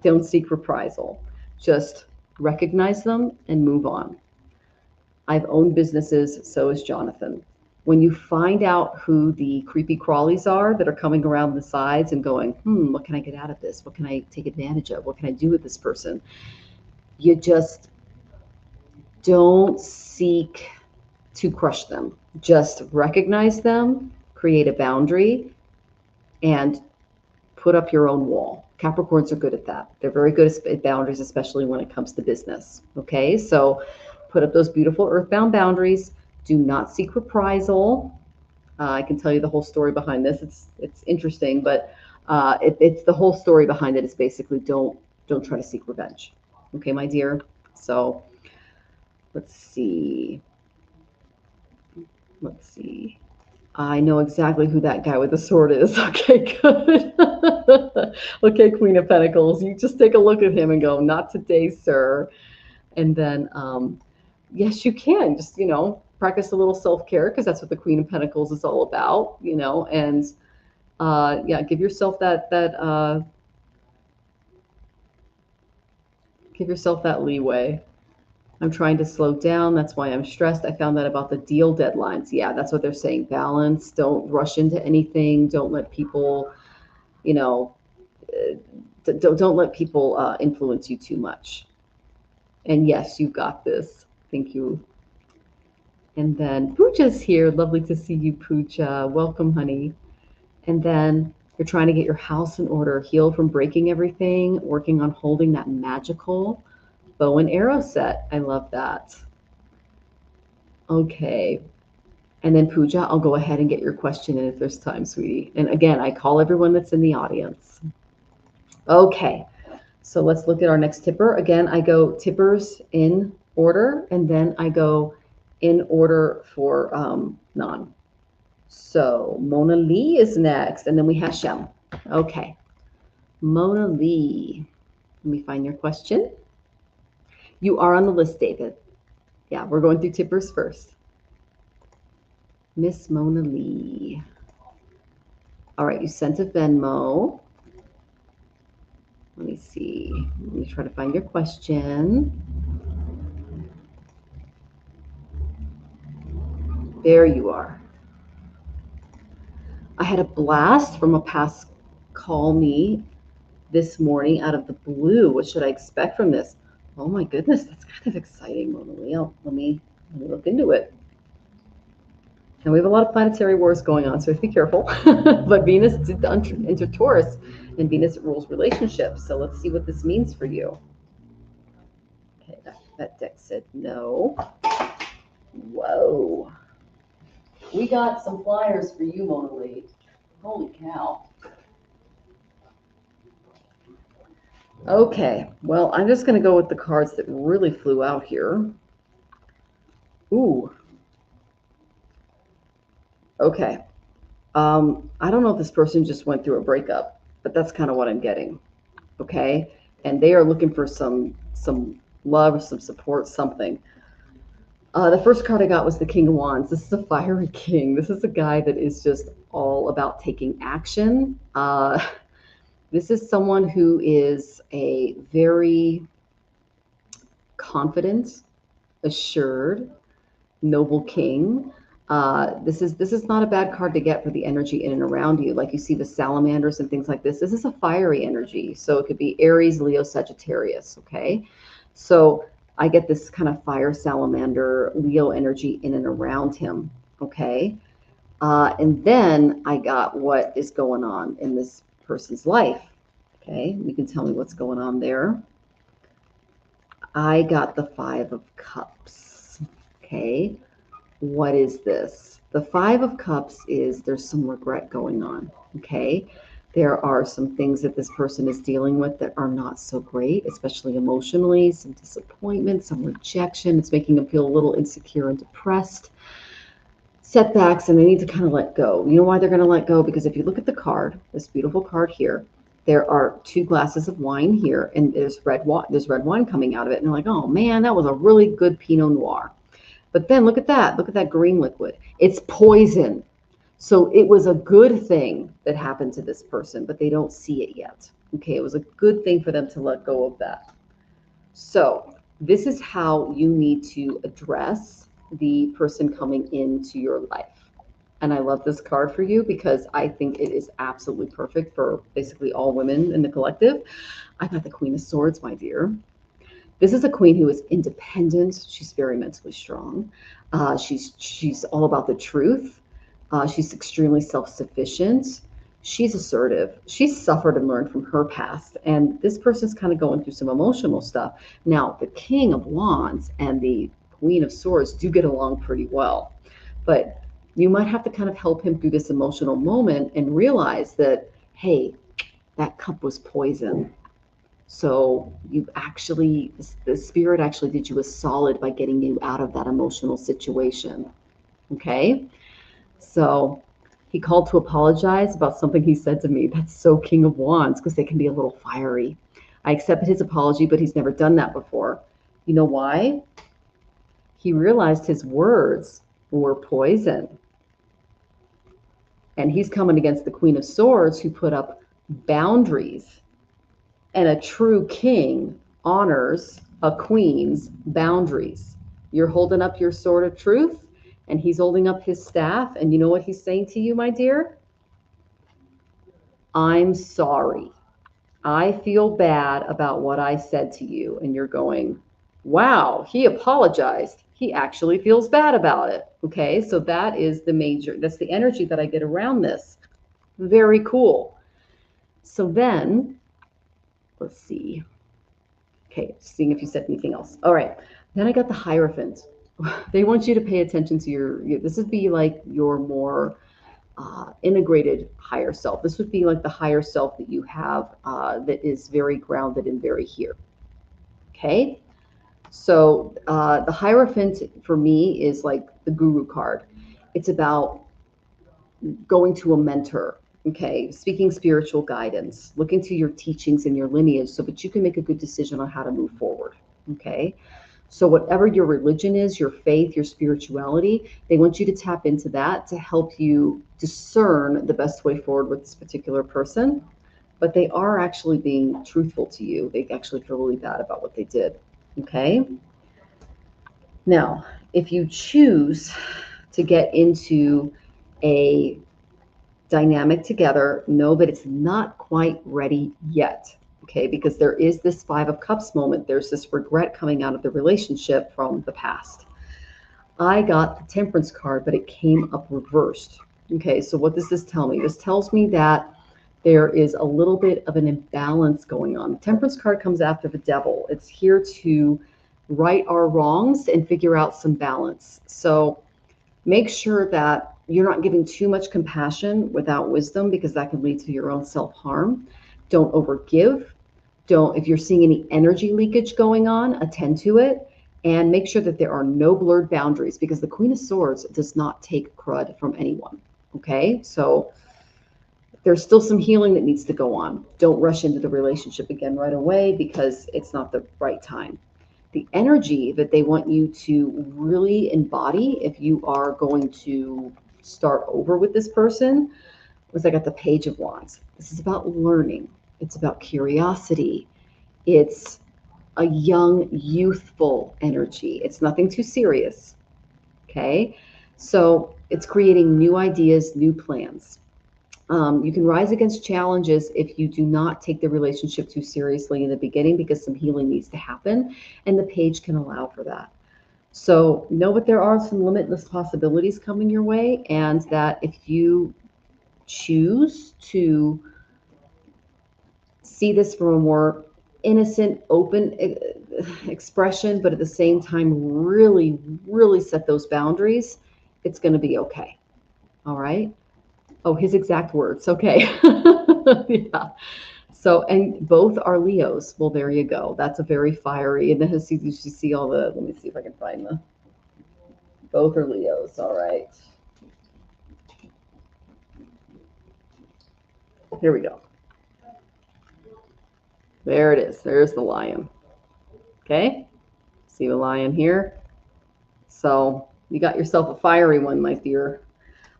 don't seek reprisal. Just recognize them and move on. I've owned businesses, so has Jonathan. When you find out who the creepy crawlies are that are coming around the sides and going, what can I get out of this? What can I take advantage of? What can I do with this person? You just don't seek to crush them. Just recognize them, create a boundary, and put up your own wall. Capricorns are good at that. They're very good at boundaries, especially when it comes to business. Okay, so put up those beautiful earthbound boundaries. Do not seek reprisal. I can tell you the whole story behind this. It's interesting, but it's the whole story behind it is basically don't try to seek revenge. Okay, my dear. So let's see. I know exactly who that guy with the sword is. Okay, good. Okay, Queen of Pentacles. You just take a look at him and go, not today, sir. And then, yes, you can. Just, practice a little self-care, because that's what the Queen of Pentacles is all about, and yeah, give yourself that leeway. I'm trying to slow down. That's why I'm stressed. I found that about the deal deadlines. Yeah, that's what they're saying. Balance. Don't rush into anything. Don't let people, don't let people influence you too much. And yes, you got this. Thank you. And then Pooja's here. Lovely to see you, Pooja. Welcome, honey. And then you're trying to get your house in order, heal from breaking everything, working on holding that magical bow and arrow set. I love that. Okay. And then Pooja, I'll go ahead and get your question in if there's time, sweetie. And again, I call everyone that's in the audience. Okay. So let's look at our next tipper. Again, I go tippers in order, and then I go in order for non. So Mona Lee is next, and then we have Shem. Okay. Mona Lee. Let me find your question. You are on the list, David. Yeah, we're going through tippers first. Miss Mona Lee. All right, you sent a Venmo. Let me see. Let me try to find your question. There you are. I had a blast from a past call me this morning out of the blue. What should I expect from this? Oh my goodness, that's kind of exciting, Mona Lee. Let me look into it. And we have a lot of planetary wars going on, so be careful. But Venus did enter Taurus, and Venus rules relationships. So let's see what this means for you. Okay, that deck said no. Whoa. We got some flyers for you, Mona Lee. Holy cow. Okay, well, I'm just going to go with the cards that really flew out here. Ooh. Okay. I don't know if this person just went through a breakup, but that's kind of what I'm getting. Okay. And they are looking for some love, some support, something. The first card I got was the King of Wands. This is a fiery king. This is a guy that is just all about taking action. This is someone who is a very confident, assured, noble king. This is not a bad card to get for the energy in and around you. Like you see the salamanders and things like this. This is a fiery energy. So it could be Aries, Leo, Sagittarius. Okay. So I get this kind of fire salamander, Leo energy in and around him. Okay. And then I got what is going on in this person's life. Okay. You can tell me what's going on there. I got the Five of Cups. Okay. What is this? The Five of Cups is there's some regret going on. Okay. There are some things that this person is dealing with that are not so great, especially emotionally, some disappointment, some rejection. It's making them feel a little insecure and depressed. Setbacks, and they need to kind of let go. You know why they're going to let go? Because if you look at the card, this beautiful card here, there are 2 glasses of wine here, and there's red wine coming out of it. And they're like, oh man, that was a really good Pinot Noir. But then look at that green liquid. It's poison. So it was a good thing that happened to this person, but they don't see it yet. Okay, it was a good thing for them to let go of that. So this is how you need to address the person coming into your life. And I love this card for you because I think it is absolutely perfect for basically all women in the collective. I got the Queen of Swords, my dear. This is a queen who is independent. She's very mentally strong. She's all about the truth. She's extremely self-sufficient. She's assertive. She's suffered and learned from her past. And this person's kind of going through some emotional stuff. Now, the King of Wands and the Queen of Swords do get along pretty well. But you might have to kind of help him through this emotional moment and realize that, hey, that cup was poison. So you actually, the spirit actually did you a solid by getting you out of that emotional situation. Okay. So he called to apologize about something he said to me. That's so King of Wands, because they can be a little fiery. I accepted his apology, but he's never done that before. You know why? He realized his words were poison. And he's coming against the Queen of Swords, who put up boundaries. And a true king honors a queen's boundaries. You're holding up your sword of truth, and he's holding up his staff. And you know what he's saying to you, my dear? I'm sorry. I feel bad about what I said to you. And you're going, wow, he apologized. he actually feels bad about it. Okay, so that is that's the energy that I get around this. Very cool. So then, let's see. Okay, seeing if you said anything else. All right, then I got the Hierophant. They want you to pay attention to this would be like your more integrated higher self. This would be like the higher self that you have that is very grounded and very here. Okay, so the Hierophant for me is like the guru card. It's about going to a mentor, okay, speaking spiritual guidance, looking to your teachings and your lineage so that you can make a good decision on how to move forward, okay? So whatever your religion is, your faith, your spirituality, they want you to tap into that to help you discern the best way forward with this particular person. But they are actually being truthful to you. They actually feel really bad about what they did, okay? Now, if you choose to get into a dynamic together, know that it's not quite ready yet, okay? Because there is this Five of Cups moment. There's this regret coming out of the relationship from the past. I got the Temperance card, but it came up reversed, okay? So what does this tell me? This tells me that there is a little bit of an imbalance going on. The Temperance card comes after the Devil. It's here to right our wrongs and figure out some balance. So make sure that you're not giving too much compassion without wisdom, because that can lead to your own self-harm. Don't overgive. If you're seeing any energy leakage going on, attend to it, and make sure that there are no blurred boundaries, because the Queen of Swords does not take crud from anyone. Okay, so there's still some healing that needs to go on. Don't rush into the relationship again right away, because it's not the right time. The energy that they want you to really embody if you are going to start over with this person was, I got the Page of Wands. This is about learning. It's about curiosity. It's a young, youthful energy. It's nothing too serious. Okay. So it's creating new ideas, new plans. You can rise against challenges if you do not take the relationship too seriously in the beginning, because some healing needs to happen, and the Page can allow for that. So know that there are some limitless possibilities coming your way, and that if you choose to see this from a more innocent, open expression, but at the same time really, really set those boundaries, it's going to be okay. All right. Oh, his exact words. Okay. Yeah. So, and both are Leos. Well, there you go. That's a very fiery. And then you see all the, let me see if I can find the, both are Leos. All right. Here we go. There it is. There's the lion. Okay. See the lion here? So you got yourself a fiery one, my dear.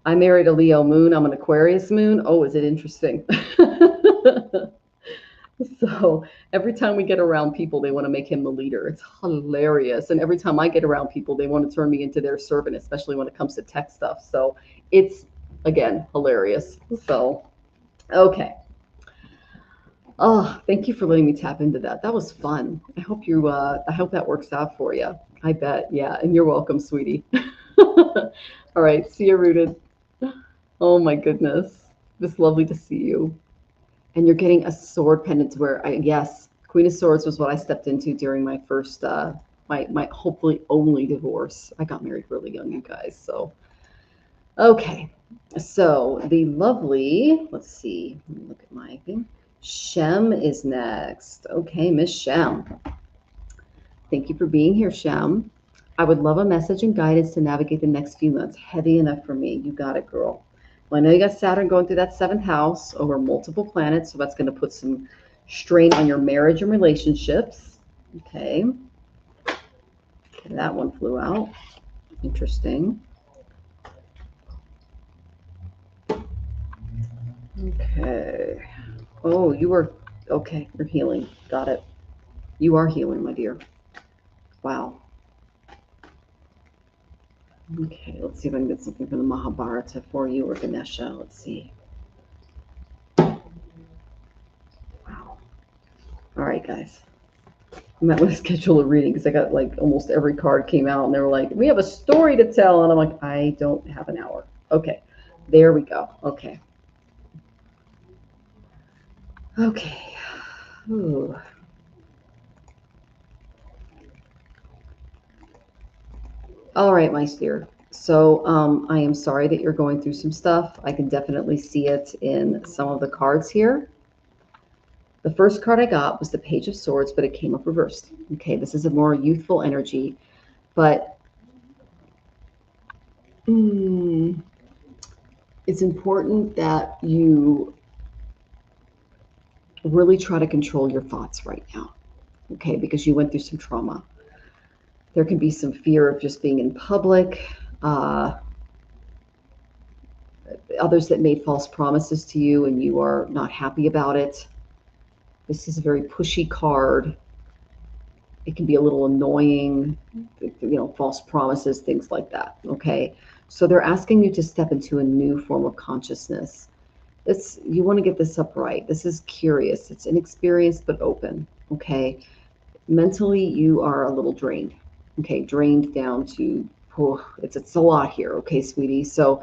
I married a Leo moon. I'm an Aquarius moon. Oh, is it interesting? So every time we get around people, they want to make him the leader. It's hilarious. And every time I get around people, they want to turn me into their servant, especially when it comes to tech stuff. So it's, again, hilarious. So, okay. Oh, thank you for letting me tap into that. That was fun. I hope that works out for you. I bet. Yeah. And you're welcome, sweetie. All right. See you, Rooted. Oh my goodness. It's lovely to see you. And you're getting a sword pendant to wear. Yes, Queen of Swords was what I stepped into during my first, my hopefully only divorce. I got married really young, you guys. So, okay. So the lovely, let's see, let me look at my thing. Shem is next. Okay, Miss Shem. Thank you for being here, Shem. I would love a message and guidance to navigate the next few months. Heavy enough for me. You got it, girl. Well, I know you got Saturn going through that 7th house over multiple planets, so that's going to put some strain on your marriage and relationships. Okay. That one flew out. Interesting. Okay. Oh, you are, okay, you're healing. Got it. You are healing, my dear. Wow. Okay, let's see if I can get something from the Mahabharata for you, or Ganesha. Let's see. Wow. All right, guys. might want to schedule a reading because I got like almost every card came out and they were like, we have a story to tell. And I'm like, I don't have an hour. Okay, there we go. Okay. Okay. Ooh. All right, my dear. So I am sorry that you're going through some stuff. I can definitely see it in some of the cards here. The first card I got was the Page of Swords, but it came up reversed. Okay, this is a more youthful energy, but it's important that you really try to control your thoughts right now, okay, because you went through some trauma. There can be some fear of just being in public, others that made false promises to you and you are not happy about it. This is a very pushy card. It can be a little annoying, false promises, things like that, okay? So they're asking you to step into a new form of consciousness. You want to get this up right. This is curious. It's inexperienced but open, okay? Mentally, you are a little drained, okay? Drained down to, it's a lot here, okay, sweetie? So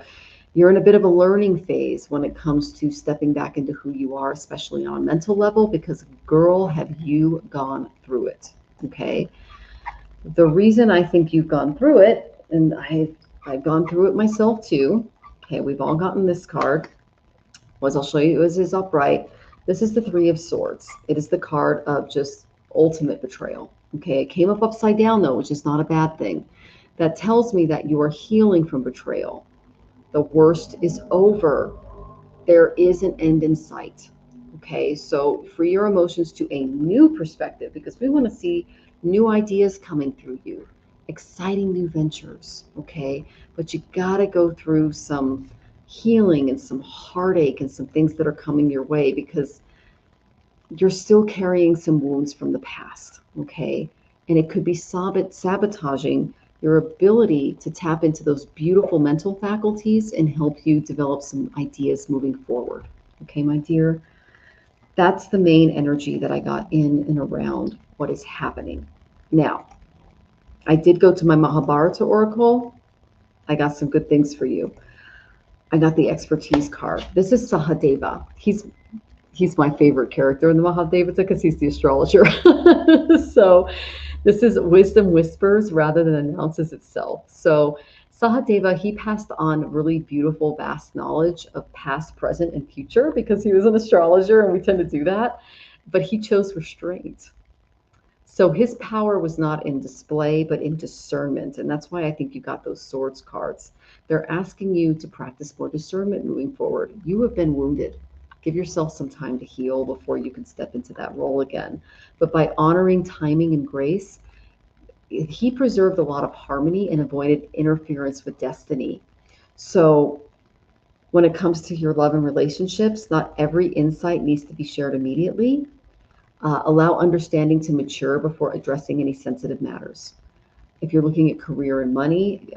you're in a bit of a learning phase when it comes to stepping back into who you are, especially on a mental level, because girl, have you gone through it, okay? The reason I think you've gone through it, and I've gone through it myself too, okay, we've all gotten this card, was I'll show you as is upright. This is the Three of Swords. It is the card of just ultimate betrayal, okay? It came up upside down though, which is not a bad thing. That tells me that you are healing from betrayal. The worst is over. There is an end in sight. Okay, so free your emotions to a new perspective because we want to see new ideas coming through you, exciting new ventures. Okay, but you got to go through some healing and some heartache and some things that are coming your way because you're still carrying some wounds from the past. Okay, and it could be sabotaging your ability to tap into those beautiful mental faculties and help you develop some ideas moving forward. Okay, my dear, that's the main energy that I got in and around what is happening. Now, I did go to my Mahabharata Oracle. I got some good things for you. I got the expertise card. This is Sahadeva. He's my favorite character in the Mahabharata because he's the astrologer. So this is wisdom whispers rather than announces itself. So Sahadeva, he passed on really beautiful, vast knowledge of past, present, and future because he was an astrologer and we tend to do that. But he chose restraint. So his power was not in display, but in discernment. And that's why I think you got those swords cards. They're asking you to practice more discernment moving forward. You have been wounded. Give yourself some time to heal before you can step into that role again. But by honoring timing and grace, he preserved a lot of harmony and avoided interference with destiny. So when it comes to your love and relationships, not every insight needs to be shared immediately. Allow understanding to mature before addressing any sensitive matters. If you're looking at career and money,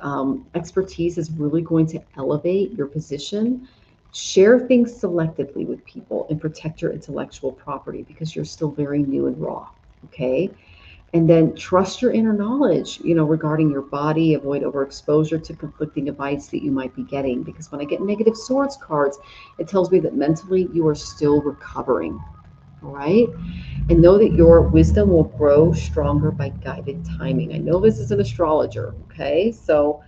expertise is really going to elevate your position. Share things selectively with people and protect your intellectual property because you're still very new and raw, okay? And then trust your inner knowledge, regarding your body. Avoid overexposure to conflicting advice that you might be getting because when I get negative swords cards, it tells me that mentally you are still recovering, all right? And know that your wisdom will grow stronger by guided timing. I know this is an astrologer, okay? So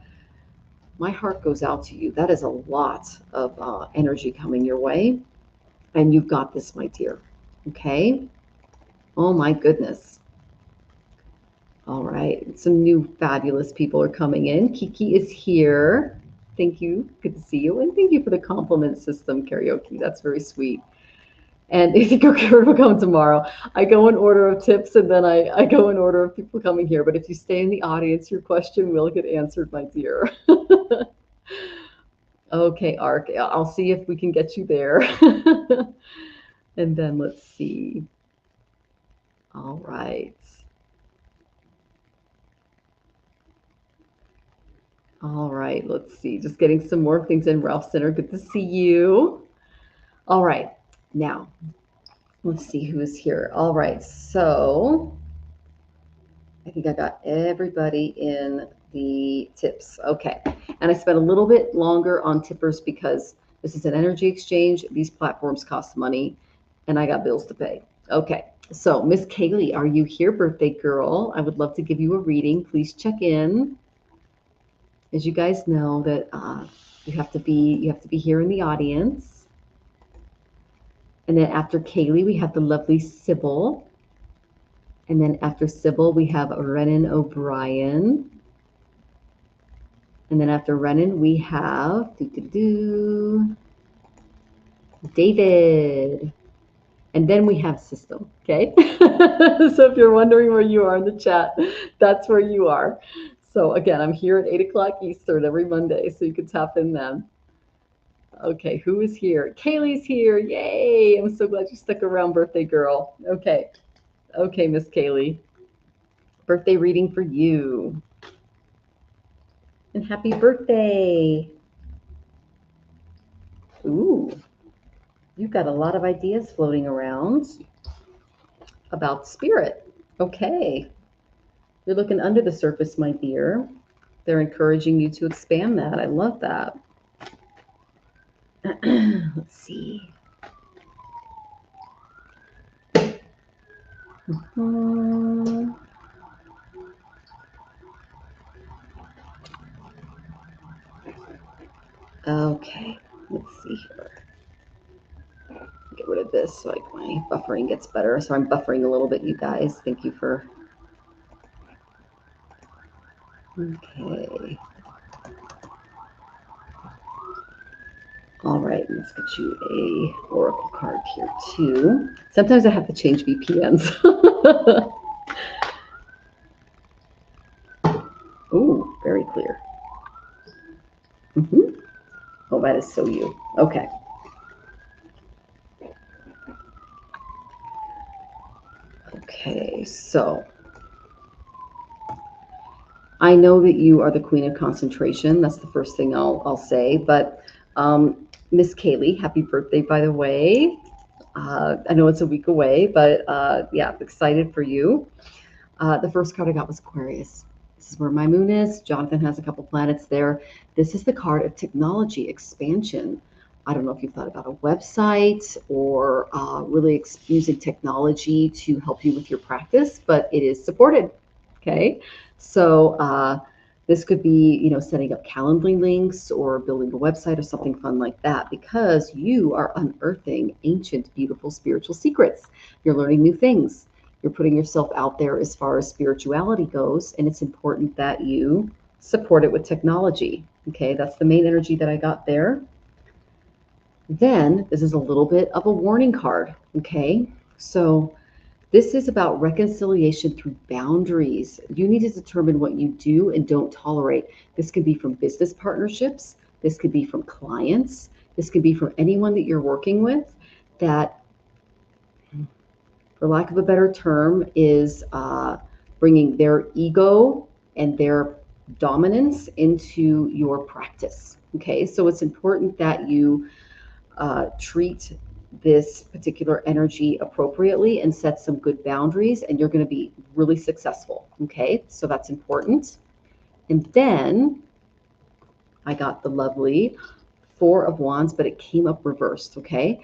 my heart goes out to you. That is a lot of energy coming your way. And you've got this, my dear, okay? Oh my goodness. All right, some new fabulous people are coming in. Kiki is here. Thank you. Good to see you. And thank you for the compliment system karaoke. That's very sweet. And if you go will come tomorrow. I go in order of tips and then I go in order of people coming here. But if you stay in the audience, your question will get answered, my dear. Okay, Ark, I'll see if we can get you there. And then let's see. All right. All right, let's see. Just getting some more things in. Ralph Center, good to see you. All right, now let's see who is here. All right, so I think I got everybody in the tips. Okay. And I spent a little bit longer on tippers because this is an energy exchange. These platforms cost money and I got bills to pay. Okay. So, Miss Kaylee, are you here, birthday girl? I would love to give you a reading. Please check in. As you guys know that you have to be here in the audience. And then after Kaylee, we have the lovely Sybil. And then after Sybil, we have Renan O'Brien. And then after Renan, we have David. And then we have System, okay? So if you're wondering where you are in the chat, that's where you are. So again, I'm here at 8 o'clock Eastern every Monday, so you can tap in then. Okay, who is here? Kaylee's here. Yay! I'm so glad you stuck around, birthday girl. Okay. Okay, Miss Kaylee. Birthday reading for you. And happy birthday. Ooh, you've got a lot of ideas floating around about spirit. Okay. You're looking under the surface, my dear. They're encouraging you to expand that. I love that. Let's see. Okay, let's see here. Get rid of this so like my buffering gets better. So I'm buffering a little bit, you guys. Thank you for. Okay. All right, let's get you a oracle card here too. Sometimes I have to change VPNs. Ooh, very clear. Oh, that is so you. Okay. Okay, so I know that you are the queen of concentration. That's the first thing I'll say. But Miss Kaylee, happy birthday, by the way. I know it's a week away, but yeah, I'm excited for you. The first card I got was Aquarius. This is where my moon is. Jonathan has a couple planets there. This is the card of technology expansion. I don't know if you've thought about a website or really using technology to help you with your practice, but it is supported. Okay, so this could be, you know, setting up Calendly links or building a website or something fun like that, because you are unearthing ancient, beautiful spiritual secrets. You're learning new things. You're putting yourself out there as far as spirituality goes, and it's important that you support it with technology. Okay, that's the main energy that I got there. Then this is a little bit of a warning card. Okay, so this is about reconciliation through boundaries. You need to determine what you do and don't tolerate. This could be from business partnerships. This could be from clients. This could be from anyone that you're working with that, for lack of a better term, is bringing their ego and their dominance into your practice. Okay, so it's important that you treat this particular energy appropriately and set some good boundaries, and you're going to be really successful. Okay, so that's important. And then I got the lovely Four of Wands, but it came up reversed. Okay,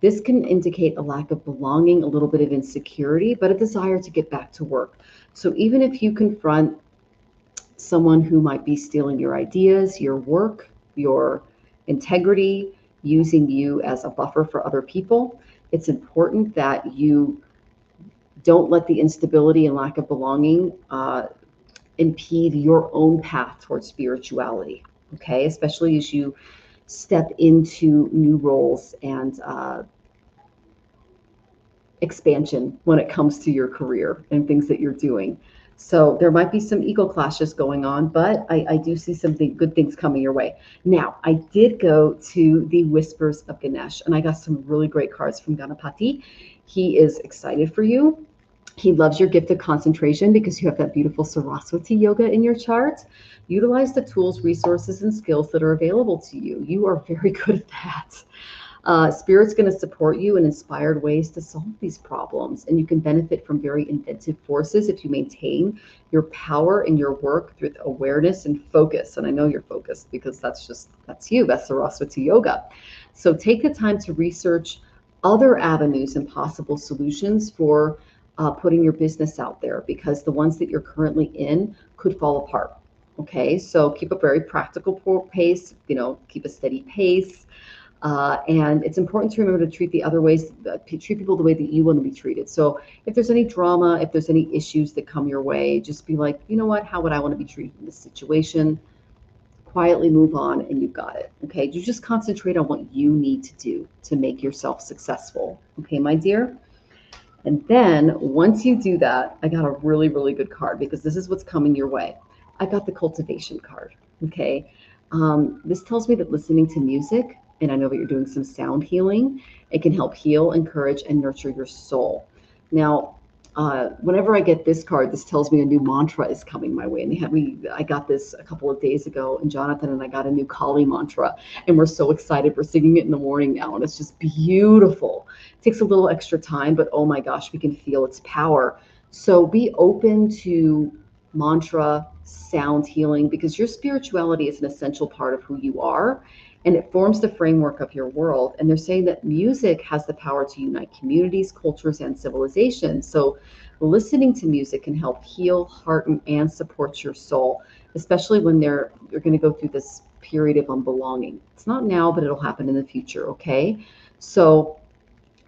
this can indicate a lack of belonging, a little bit of insecurity, but a desire to get back to work. So even if you confront someone who might be stealing your ideas, your work, your integrity, using you as a buffer for other people, it's important that you don't let the instability and lack of belonging impede your own path towards spirituality. Okay, especially as you step into new roles and expansion when it comes to your career and things that you're doing. So there might be some ego clashes going on, but I do see some good things coming your way. Now, I did go to the Whispers of Ganesh, and I got some really great cards from Ganapati. He is excited for you. He loves your gift of concentration because you have that beautiful Saraswati yoga in your chart. Utilize the tools, resources, and skills that are available to you. You are very good at that. Spirit's going to support you in inspired ways to solve these problems. And you can benefit from very inventive forces if you maintain your power in your work through awareness and focus. And I know you're focused because that's you. That's Saraswati Yoga. So take the time to research other avenues and possible solutions for putting your business out there, because the ones that you're currently in could fall apart. Okay, so keep a very practical pace, keep a steady pace. And it's important to remember to treat treat people the way that you want to be treated. So if there's any drama, if there's any issues that come your way, just be like, you know what, how would I want to be treated in this situation? Quietly move on, and you've got it. Okay, you just concentrate on what you need to do to make yourself successful. Okay, my dear. And then once you do that, I got a really, really good card, because this is what's coming your way. I got the cultivation card. Okay, this tells me that listening to music, and I know that you're doing some sound healing, it can help heal, encourage, and nurture your soul. Now, whenever I get this card, this tells me a new mantra is coming my way. And I got this a couple of days ago, and Jonathan and I got a new Kali mantra, and we're so excited. We're singing it in the morning now, and it's just beautiful. It takes a little extra time, but oh my gosh, we can feel its power. So be open to mantra, sound healing, because your spirituality is an essential part of who you are, and it forms the framework of your world. And they're saying that music has the power to unite communities, cultures, and civilizations. So listening to music can help heal, hearten, and support your soul, especially when you're going to go through this period of unbelonging. It's not now, but it'll happen in the future, okay? So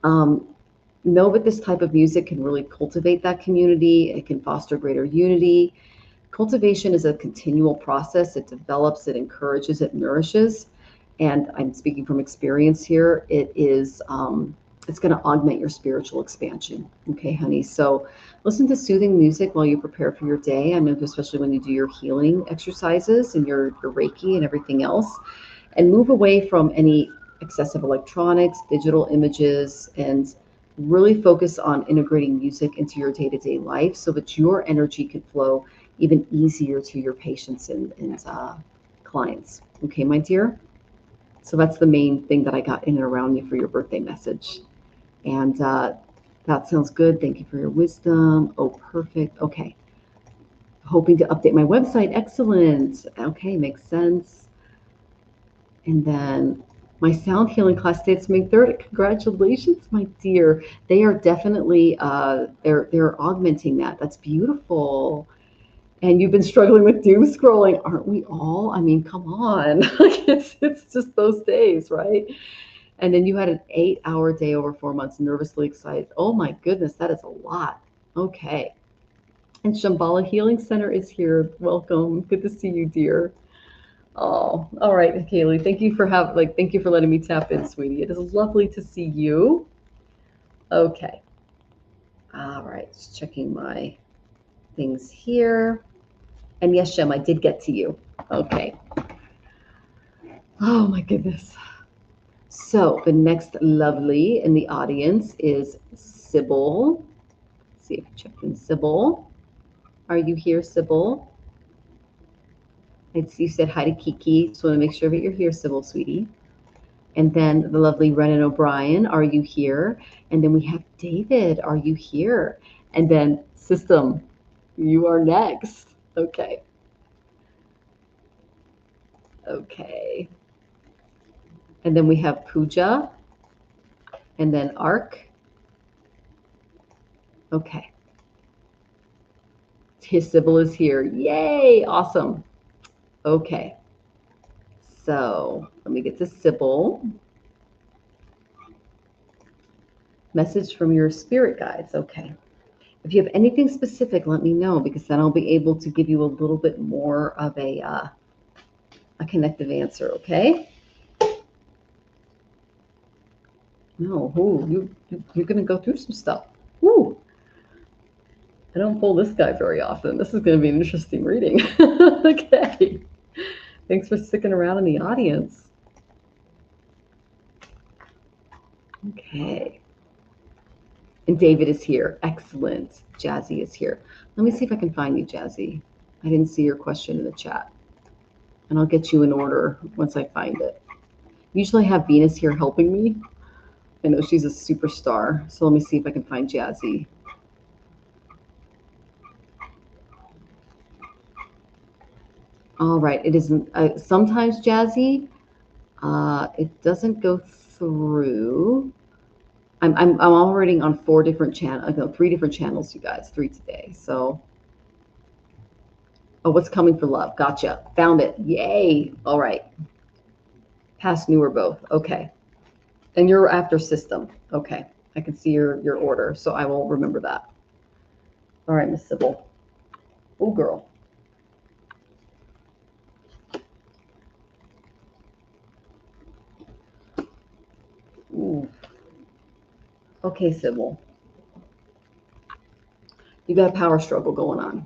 know that this type of music can really cultivate that community. It can foster greater unity. Cultivation is a continual process. It develops, it encourages, it nourishes. And I'm speaking from experience here. It's going to augment your spiritual expansion. Okay, honey. So listen to soothing music while you prepare for your day. I know, especially when you do your healing exercises and your Reiki and everything else, and move away from any excessive electronics, digital images, and really focus on integrating music into your day-to-day life so that your energy can flow even easier to your patients and clients. Okay, my dear? So that's the main thing that I got in and around you for your birthday message. And that sounds good. Thank you for your wisdom. Oh, perfect. Okay. Hoping to update my website. Excellent. Okay, makes sense. And then my sound healing class dates May 3rd. Congratulations, my dear. They are definitely they're augmenting that. That's beautiful. And you've been struggling with doom scrolling, aren't we all? I mean, come on. It's just those days, right? And then you had an 8-hour day over 4 months, nervously excited. Oh my goodness, that is a lot. Okay. And Shambhala Healing Center is here. Welcome. Good to see you, dear. Oh, all right, Kaylee. Thank you for letting me tap in, sweetie. It is lovely to see you. Okay. All right, just checking my things here. And yes, Shem, I did get to you. Okay. Oh my goodness. So the next lovely in the audience is Sybil. Let's see if you checked in, Sybil. Are you here, Sybil? I see you said hi to Kiki. Just want to make sure that you're here, Sybil, sweetie. And then the lovely Renan O'Brien. Are you here? And then we have David. Are you here? And then System, you are next. Okay. Okay. And then we have Pooja. And then Ark. Okay. His Sybil is here. Yay! Awesome. Okay. So let me get to Sybil. Message from your spirit guides. Okay. If you have anything specific, let me know, because then I'll be able to give you a little bit more of a connective answer. Okay. No, you're going to go through some stuff. Ooh. I don't pull this guy very often. This is going to be an interesting reading. Okay. Thanks for sticking around in the audience. Okay. And David is here. Excellent. Jazzy is here. Let me see if I can find you, Jazzy. I didn't see your question in the chat. And I'll get you in order once I find it. Usually I have Venus here helping me. I know she's a superstar. So let me see if I can find Jazzy. All right, it isn't. Sometimes Jazzy, it doesn't go through. I'm already on 4 different channels. No, 3 different channels, you guys. 3 today. So, oh, what's coming for love? Gotcha. Found it. Yay. All right. Past, new, or both. Okay. And you're after system. Okay. I can see your order, so I will remember that. All right, Miss Sybil. Oh, girl. Ooh. Okay, Sybil. You got a power struggle going on.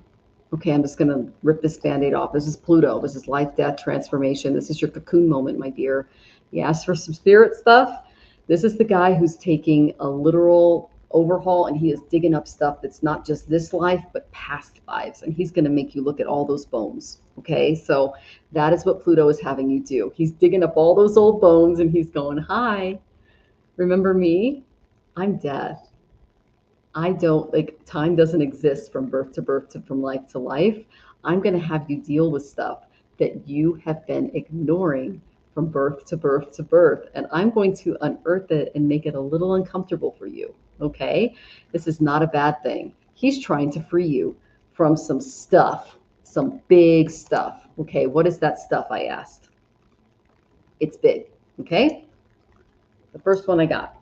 Okay, I'm just going to rip this Band-Aid off. This is Pluto. This is life, death, transformation. This is your cocoon moment, my dear. You asked for some spirit stuff. This is the guy who's taking a literal overhaul, and he is digging up stuff that's not just this life, but past lives. And he's going to make you look at all those bones. Okay, so that is what Pluto is having you do. He's digging up all those old bones, and he's going, hi, remember me? I'm death. I don't, like, time doesn't exist from birth to birth to from life to life. I'm going to have you deal with stuff that you have been ignoring from birth to birth to birth. And I'm going to unearth it and make it a little uncomfortable for you. Okay? This is not a bad thing. He's trying to free you from some stuff, some big stuff. Okay? What is that stuff? I asked. It's big. Okay? The first one I got.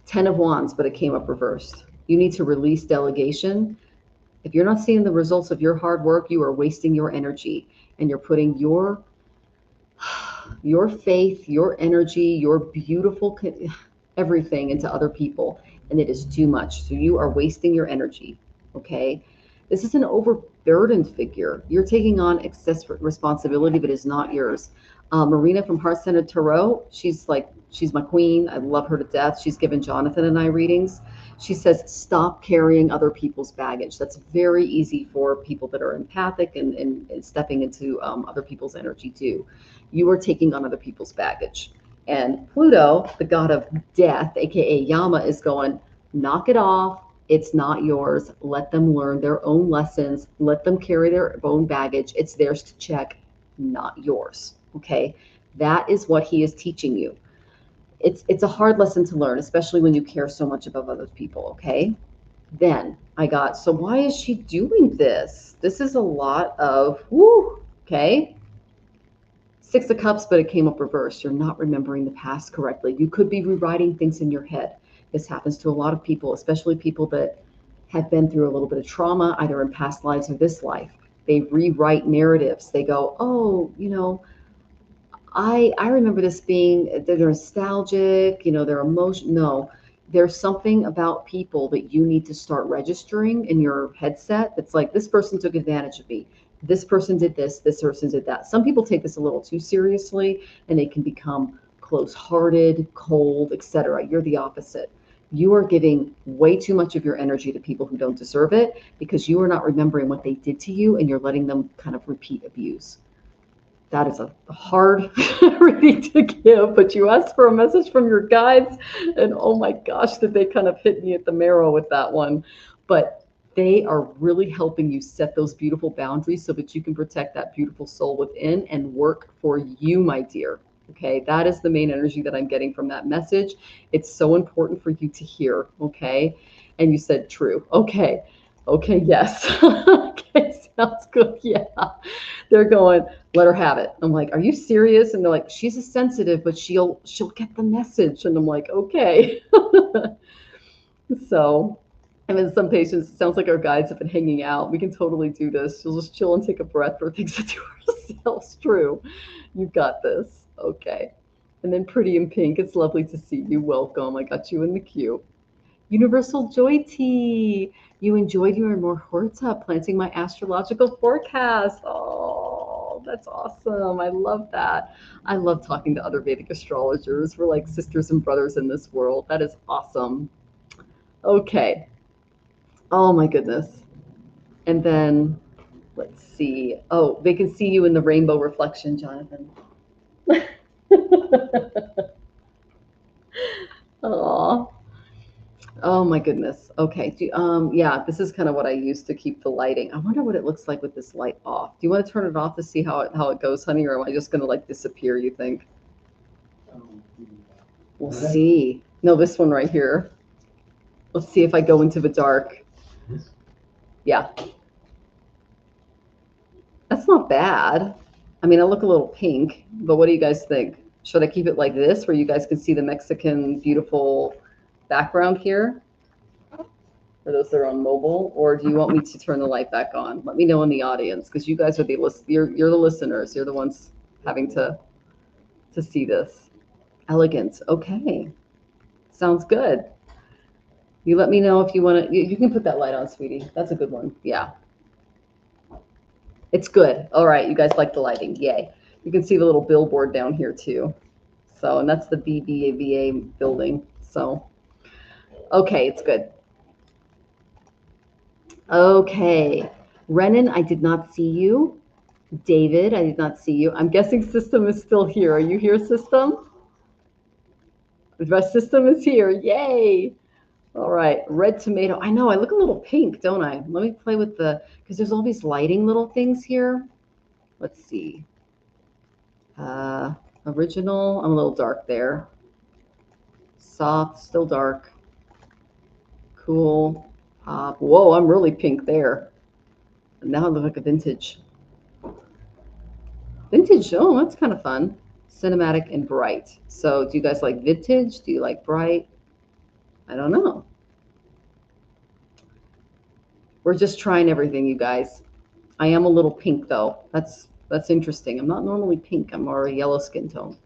10 of Wands, but it came up reversed. You need to release delegation. If you're not seeing the results of your hard work, you are wasting your energy, and you're putting your faith, your energy, your beautiful everything into other people, and it is too much. So you are wasting your energy. Okay? This is an overburdened figure. You're taking on excess responsibility, but it's not yours. Marina from Heart Centered Tarot, she's my queen. I love her to death. She's given Jonathan and I readings. She says, stop carrying other people's baggage. That's very easy for people that are empathic and stepping into other people's energy too. You are taking on other people's baggage. And Pluto, the god of death, aka Yama, is going, knock it off. It's not yours. Let them learn their own lessons. Let them carry their own baggage. It's theirs to check, not yours. Okay? That is what he is teaching you. It's a hard lesson to learn, especially when you care so much about other people. Okay? Then I got, so why is she doing this? This is a lot of, whoo, okay? 6 of Cups, but it came up reversed. You're not remembering the past correctly. You could be rewriting things in your head. This happens to a lot of people, especially people that have been through a little bit of trauma, either in past lives or this life. They rewrite narratives. They go, oh, I remember this being, they're nostalgic, they're emotional. No, there's something about people that you need to start registering in your headset that's like, this person took advantage of me. This person did this person did that. Some people take this a little too seriously, and they can become close-hearted, cold, etc. You're the opposite. You are giving way too much of your energy to people who don't deserve it because you are not remembering what they did to you, and you're letting them kind of repeat abuse. That is a hard reading to give, but you asked for a message from your guides, and oh my gosh, did they kind of hit me at the marrow with that one. But they are really helping you set those beautiful boundaries so that you can protect that beautiful soul within and work for you, my dear. Okay, that is the main energy that I'm getting from that message. It's so important for you to hear, okay? And you said true. Okay, yes. Okay, sounds good, yeah. They're going, let her have it. I'm like, are you serious? And they're like, she's a sensitive, but she'll get the message. And I'm like, okay. So, and then some patients, it sounds like our guides have been hanging out. We can totally do this. She'll just chill and take a breath for things to do ourselves. True. You've got this. Okay. And then Pretty in Pink, it's lovely to see you. Welcome. I got you in the queue. Universal Joy Tea. You enjoyed your Muhurta, planting my astrological forecast. Oh, that's awesome. I love that. I love talking to other Vedic astrologers. We're like sisters and brothers in this world. That is awesome. Okay. Oh my goodness. And then let's see. Oh, they can see you in the rainbow reflection, Jonathan. Oh, oh my goodness. Okay. Yeah, this is kind of what I use to keep the lighting. I wonder what it looks like with this light off. Do you want to turn it off to see how it goes, honey, or am I just gonna like disappear, you think? We'll see. No, this one right here. Let's see if I go into the dark. Yeah. That's not bad. I mean, I look a little pink, but what do you guys think? Should I keep it like this where you guys can see the Mexican beautiful background here? For those that are on mobile, or do you want me to turn the light back on? Let me know in the audience, because you guys are you're the listeners. You're the ones having to see this. Elegant. Okay. Sounds good. You let me know if you want to. You can put that light on, sweetie. That's a good one. Yeah. It's good. All right. You guys like the lighting. Yay. You can see the little billboard down here too. So, and that's the BAVA building. So, okay. It's good. Okay. Renan, I did not see you. David, I did not see you. I'm guessing System is still here. Are you here, System? The System is here. Yay. All right. Red tomato. I know. I look a little pink, don't I? Let me play with because there's all these lighting little things here. Let's see. Original. I'm a little dark there. Soft, still dark. Cool. Pop. Whoa, I'm really pink there. And now I look like a vintage. Vintage. Oh, that's kind of fun. Cinematic and bright. So do you guys like vintage? Do you like bright? I don't know. We're just trying everything, you guys. I am a little pink though. That's interesting. I'm not normally pink. I'm more a yellow skin tone.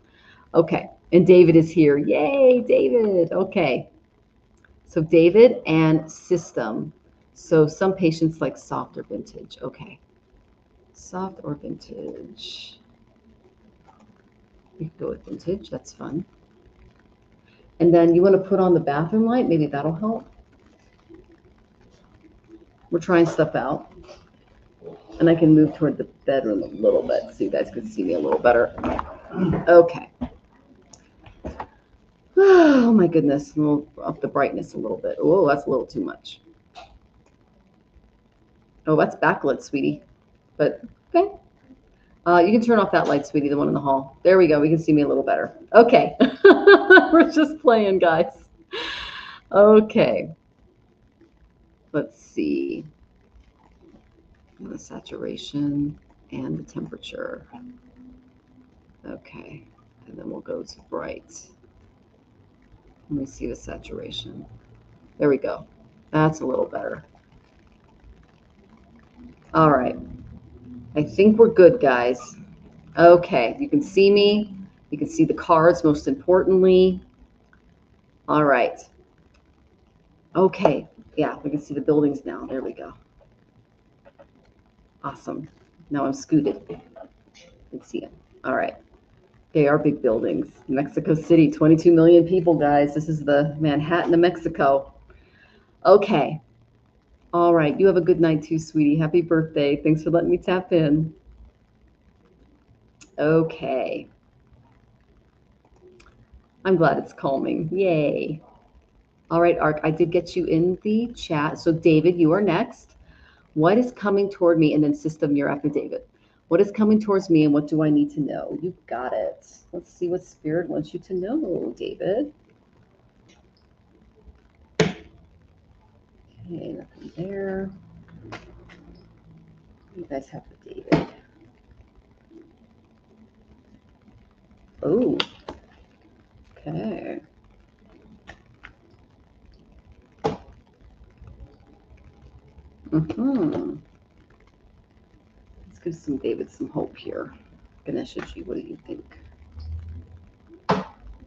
Okay. And David is here. Yay, David. Okay. So David and System. So some patients like soft or vintage. Okay. Soft or vintage. You can go with vintage. That's fun. And then you want to put on the bathroom light. Maybe that'll help. We're trying stuff out. And I can move toward the bedroom a little bit so you guys can see me a little better. Okay. Oh my goodness. We'll up the brightness a little bit. Oh, that's a little too much. Oh, that's backlit, sweetie. But okay. You can turn off that light, sweetie, the one in the hall. There we go. We can see me a little better. Okay. We're just playing, guys. Okay. Let's see. The saturation and the temperature. Okay. And then we'll go to bright. Let me see the saturation. There we go. That's a little better. All right. I think we're good, guys. Okay. You can see me. You can see the cards, most importantly. All right. Okay. Yeah, we can see the buildings now. There we go. Awesome. Now I'm scooted. You can see it. All right. They are big buildings. Mexico City, 22 million people, guys. This is the Manhattan of Mexico. Okay. All right. You have a good night too, sweetie. Happy birthday. Thanks for letting me tap in. Okay. I'm glad it's calming. Yay. All right, Ark, I did get you in the chat. So David, you are next. What is coming toward me? And then System, you're after David. What is coming towards me and what do I need to know? You got it. Let's see what Spirit wants you to know, David. Okay, nothing there. You guys have the David. Oh, okay. Let's give some David some hope here. Ganeshaji, what do you think?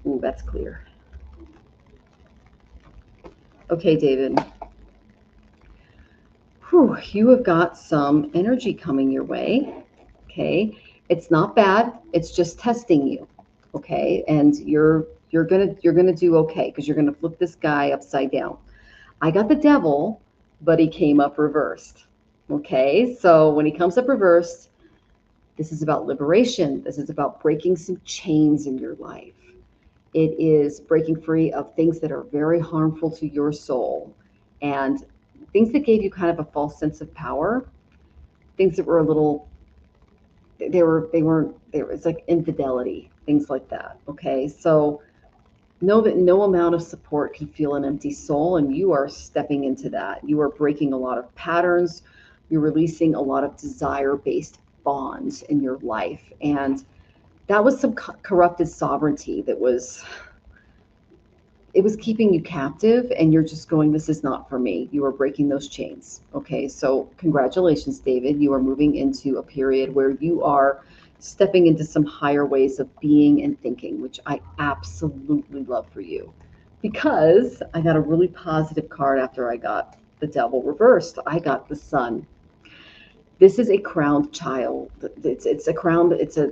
Ooh, that's clear. Okay, David. Whew, you have got some energy coming your way. Okay. It's not bad. It's just testing you. Okay. And you're gonna do okay because you're gonna flip this guy upside down. I got the devil, but he came up reversed. Okay. So when he comes up reversed, This is about liberation. This is about breaking some chains in your life. It is breaking free of things that are very harmful to your soul and things that gave you kind of a false sense of power, things that were a little, it's like infidelity, things like that. Okay. So know that no amount of support can fill an empty soul, and you are stepping into that. You are breaking a lot of patterns. You're releasing a lot of desire-based bonds in your life. And that was some corrupted sovereignty that was keeping you captive, and you're just going, this is not for me. You are breaking those chains. Okay, so congratulations, David. You are moving into a period where you are stepping into some higher ways of being and thinking, which I absolutely love for you, because I got a really positive card after I got the devil reversed. I got the sun. This is a crowned child. It's a crown. It's a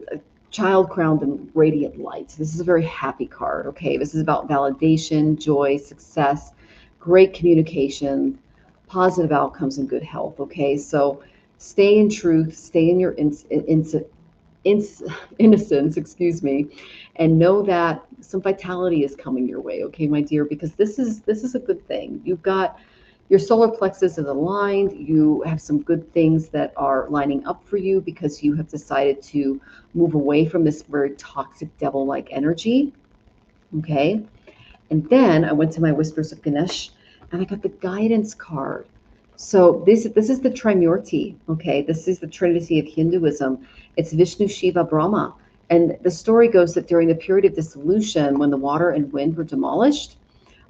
child crowned in radiant light. This is a very happy card. Okay, this is about validation, joy, success, great communication, positive outcomes, and good health. Okay, so stay in truth, stay in your innocence, excuse me, and know that some vitality is coming your way. Okay, my dear, because this is a good thing. You've got your solar plexus is aligned. You have some good things that are lining up for you because you have decided to move away from this very toxic devil-like energy. Okay. And then I went to my Whispers of Ganesh and I got the guidance card. So this is the Trimurti. Okay. This is the Trinity of Hinduism. It's Vishnu, Shiva, Brahma. And the story goes that during the period of dissolution, when the water and wind were demolished,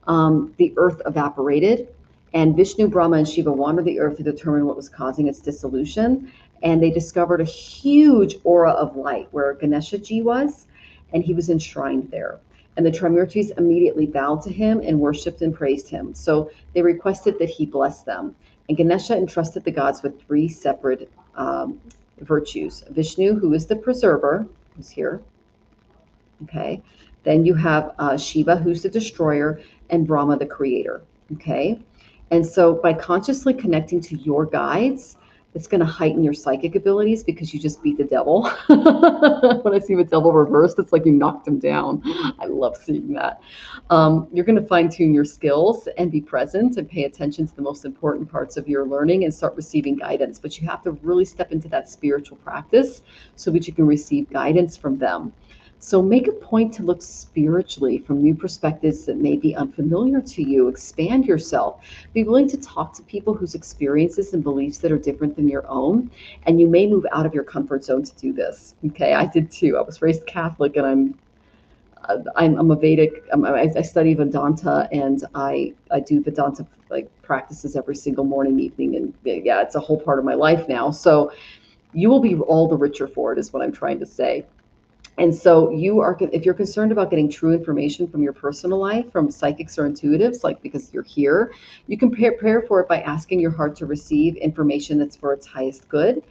the earth evaporated, and Vishnu, Brahma, and Shiva wandered the earth to determine what was causing its dissolution. And they discovered a huge aura of light where Ganeshaji was, and he was enshrined there. And the Trimurtis immediately bowed to him and worshipped and praised him. So they requested that he bless them. And Ganesha entrusted the gods with three separate virtues. Vishnu, who is the preserver, who's here. Okay. Then you have Shiva, who's the destroyer, and Brahma, the creator. Okay. And so by consciously connecting to your guides, it's going to heighten your psychic abilities because you just beat the devil. When I see the devil reversed, it's like you knocked him down. I love seeing that. You're going to fine tune your skills and be present and pay attention to the most important parts of your learning and start receiving guidance. But you have to really step into that spiritual practice so that you can receive guidance from them. So make a point to look spiritually from new perspectives that may be unfamiliar to you. Expand yourself. Be willing to talk to people whose experiences and beliefs that are different than your own. And you may move out of your comfort zone to do this. Okay, I did too. I was raised Catholic, and I'm a Vedic. I study Vedanta, and I do Vedanta like practices every single morning, evening, and yeah, it's a whole part of my life now. So you will be all the richer for it, is what I'm trying to say. And so if you're concerned about getting true information from your personal life, from psychics or intuitives, like because you're here, you can prepare for it by asking your heart to receive information that's for its highest good.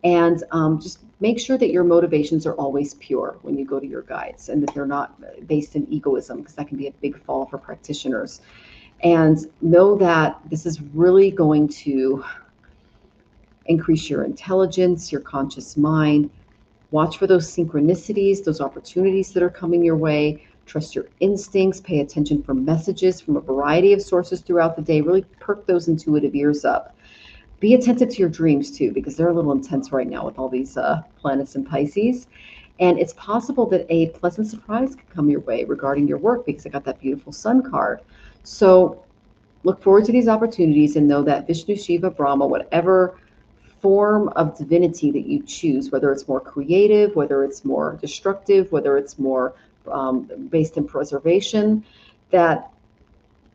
And just make sure that your motivations are always pure when you go to your guides and that they're not based in egoism, because that can be a big fall for practitioners. And know that this is really going to increase your intelligence, your conscious mind. Watch for those synchronicities, those opportunities that are coming your way. Trust your instincts. Pay attention for messages from a variety of sources throughout the day. Really perk those intuitive ears up. Be attentive to your dreams too, because they're a little intense right now with all these planets in Pisces. And it's possible that a pleasant surprise could come your way regarding your work, because I got that beautiful sun card. So look forward to these opportunities and know that Vishnu, Shiva, Brahma, whatever form of divinity that you choose, whether it's more creative, whether it's more destructive, whether it's more based in preservation, that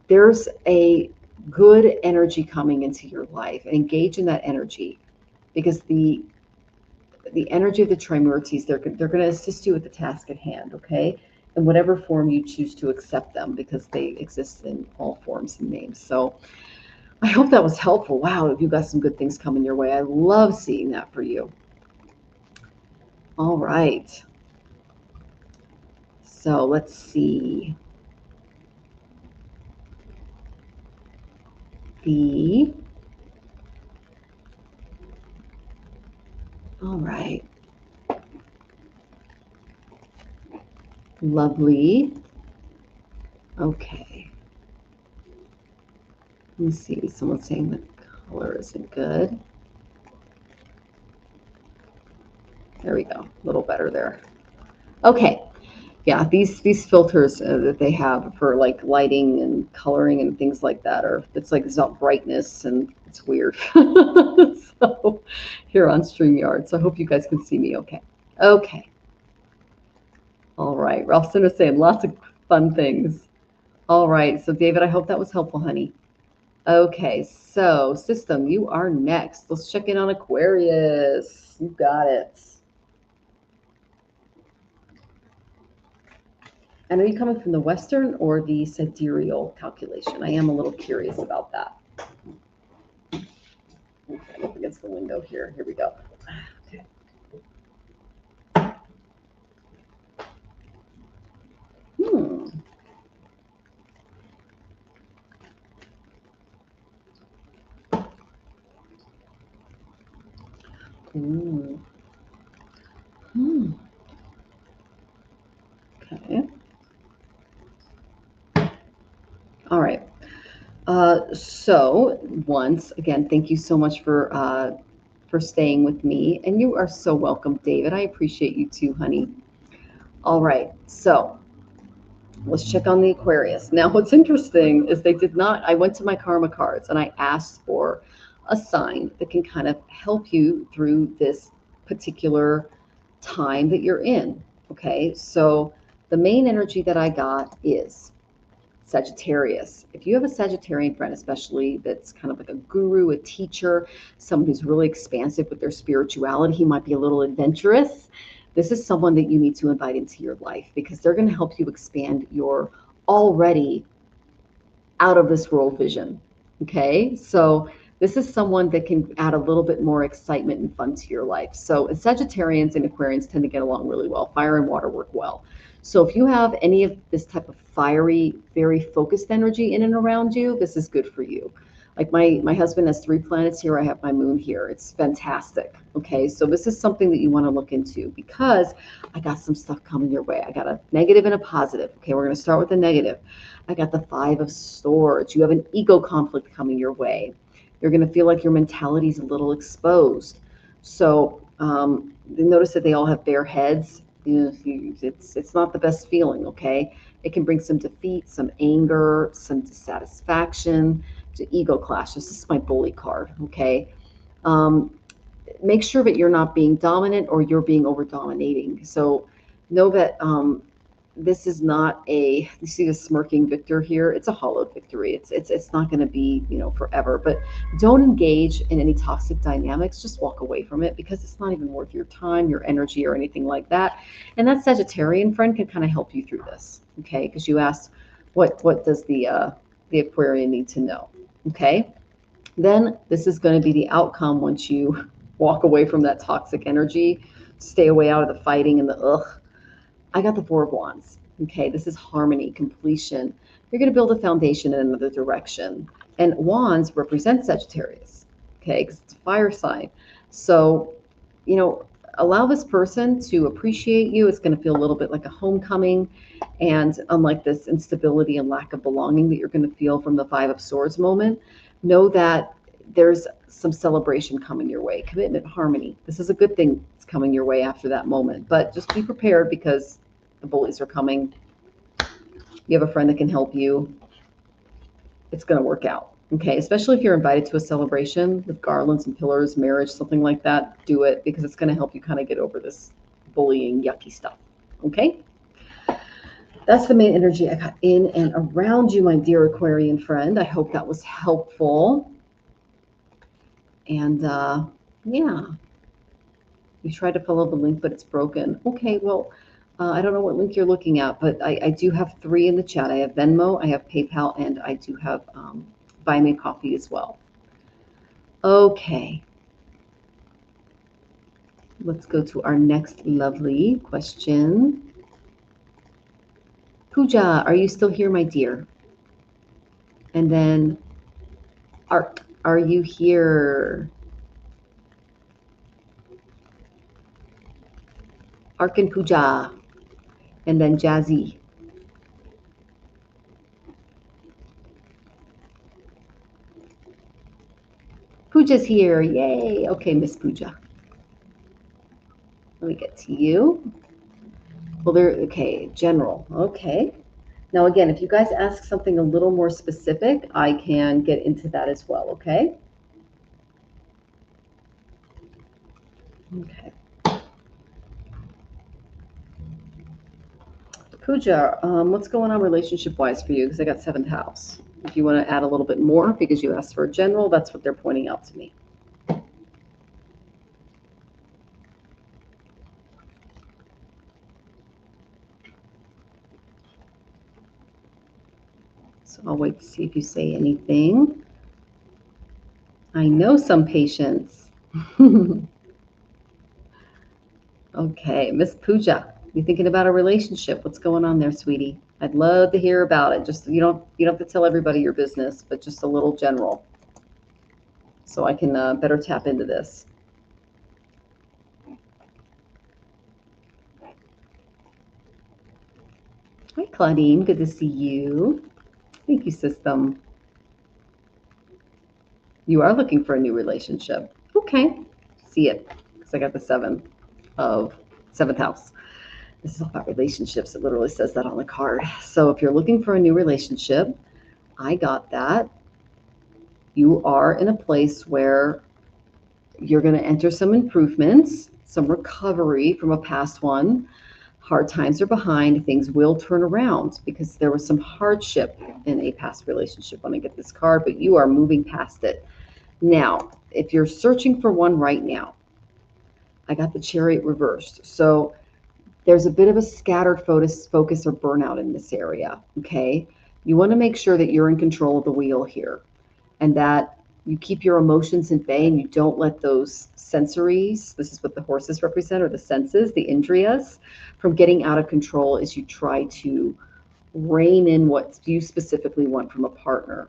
there's a good energy coming into your life, and engage in that energy, because the energy of the Trimurtis, they're going to assist you with the task at hand. Okay, in whatever form you choose to accept them, because they exist in all forms and names. So I hope that was helpful. Wow, you got some good things coming your way. I love seeing that for you. All right. So let's see. All right. Lovely. Okay. Let me see. Someone's saying the color isn't good. There we go. A little better there. Okay. Yeah, these filters that they have for like lighting and coloring and things like that it's like it's not brightness and it's weird. So here on StreamYard. So I hope you guys can see me okay. Okay. All right. Ralph Center saying lots of fun things. All right. So David, I hope that was helpful, honey. Okay, so system, you are next. Let's check in on Aquarius. You got it. And are you coming from the Western or the sidereal calculation? I am a little curious about that. Okay, I'm up against the window here. Here we go. Okay. Ooh. Okay. All right. So once again, thank you so much for staying with me, and you are so welcome, David. I appreciate you too, honey. All right. So let's check on the Aquarius. Now, what's interesting is they did not, I went to my karma cards and I asked for a sign that can kind of help you through this particular time that you're in. Okay, so the main energy that I got is Sagittarius. If you have a Sagittarian friend, especially that's kind of like a guru, a teacher, someone who's really expansive with their spirituality, he might be a little adventurous. This is someone that you need to invite into your life because they're going to help you expand your already out of this world vision. Okay, so this is someone that can add a little bit more excitement and fun to your life. So Sagittarians and Aquarians tend to get along really well. Fire and water work well. So if you have any of this type of fiery, very focused energy in and around you, this is good for you. Like my husband has 3 planets here. I have my moon here. It's fantastic. Okay, so this is something that you want to look into because I got some stuff coming your way. I got a negative and a positive. Okay, we're going to start with the negative. I got the 5 of Swords. You have an ego conflict coming your way. You're going to feel like your mentality is a little exposed. So notice that they all have bare heads. It's not the best feeling, okay? It can bring some defeat, some anger, some dissatisfaction, to ego clash. This is my bully card, okay? Make sure that you're not being dominant or you're being over dominating. So know that this is not you see the smirking victor here. It's a hollowed victory. It's not going to be, forever, but don't engage in any toxic dynamics. Just walk away from it because it's not even worth your time, your energy, or anything like that. And that Sagittarian friend can kind of help you through this. Okay. Because you asked, what does the Aquarian need to know? Okay. Then this is going to be the outcome once you walk away from that toxic energy, stay away out of the fighting and the ugh. I got the 4 of Wands. Okay, this is harmony, completion. You're going to build a foundation in another direction. And Wands represent Sagittarius, okay, because it's a fire sign. So, allow this person to appreciate you. It's going to feel a little bit like a homecoming. And unlike this instability and lack of belonging that you're going to feel from the 5 of Swords moment, know that there's some celebration coming your way. Commitment, harmony. This is a good thing that's coming your way after that moment. But just be prepared because the bullies are coming. You have a friend that can help you. It's going to work out. Okay, especially if you're invited to a celebration with garlands and pillars, marriage, something like that, do it because it's going to help you kind of get over this bullying, yucky stuff. Okay? That's the main energy I got in and around you, my dear Aquarian friend. I hope that was helpful. And yeah, you tried to follow the link, but it's broken. Okay, well, I don't know what link you're looking at, but I do have 3 in the chat. I have Venmo, I have PayPal, and I do have Buy Me Coffee as well. Okay. Let's go to our next lovely question. Pooja, are you still here, my dear? And then, are you here? Ark and Pooja. And then Jazzy. Pooja's here. Yay. Okay, Miss Pooja. Let me get to you. Well, okay, general. Okay. Now, again, if you guys ask something a little more specific, I can get into that as well, okay? Okay. Pooja, what's going on relationship-wise for you? Because I got 7th house. If you want to add a little bit more because you asked for a general, that's what they're pointing out to me. So I'll wait to see if you say anything. I know some patience. Okay, Miss Pooja, you thinking about a relationship? What's going on there, sweetie? I'd love to hear about it. Just you don't have to tell everybody your business, but just a little general, so I can better tap into this. Hi, Claudine. Good to see you. Thank you, system. You are looking for a new relationship. Okay, see it because I got the 7th house. This is all about relationships. It literally says that on the card. So if you're looking for a new relationship, I got that. You are in a place where you're going to enter some improvements, some recovery from a past one. Hard times are behind. Things will turn around because there was some hardship in a past relationship when I get this card, but you are moving past it. Now, if you're searching for one right now, I got the Chariot reversed. So there's a bit of a scattered focus or burnout in this area, okay? You want to make sure that you're in control of the wheel here and that you keep your emotions in bay and you don't let those sensories, this is what the horses represent, or the senses, the indriyas, from getting out of control as you try to rein in what you specifically want from a partner.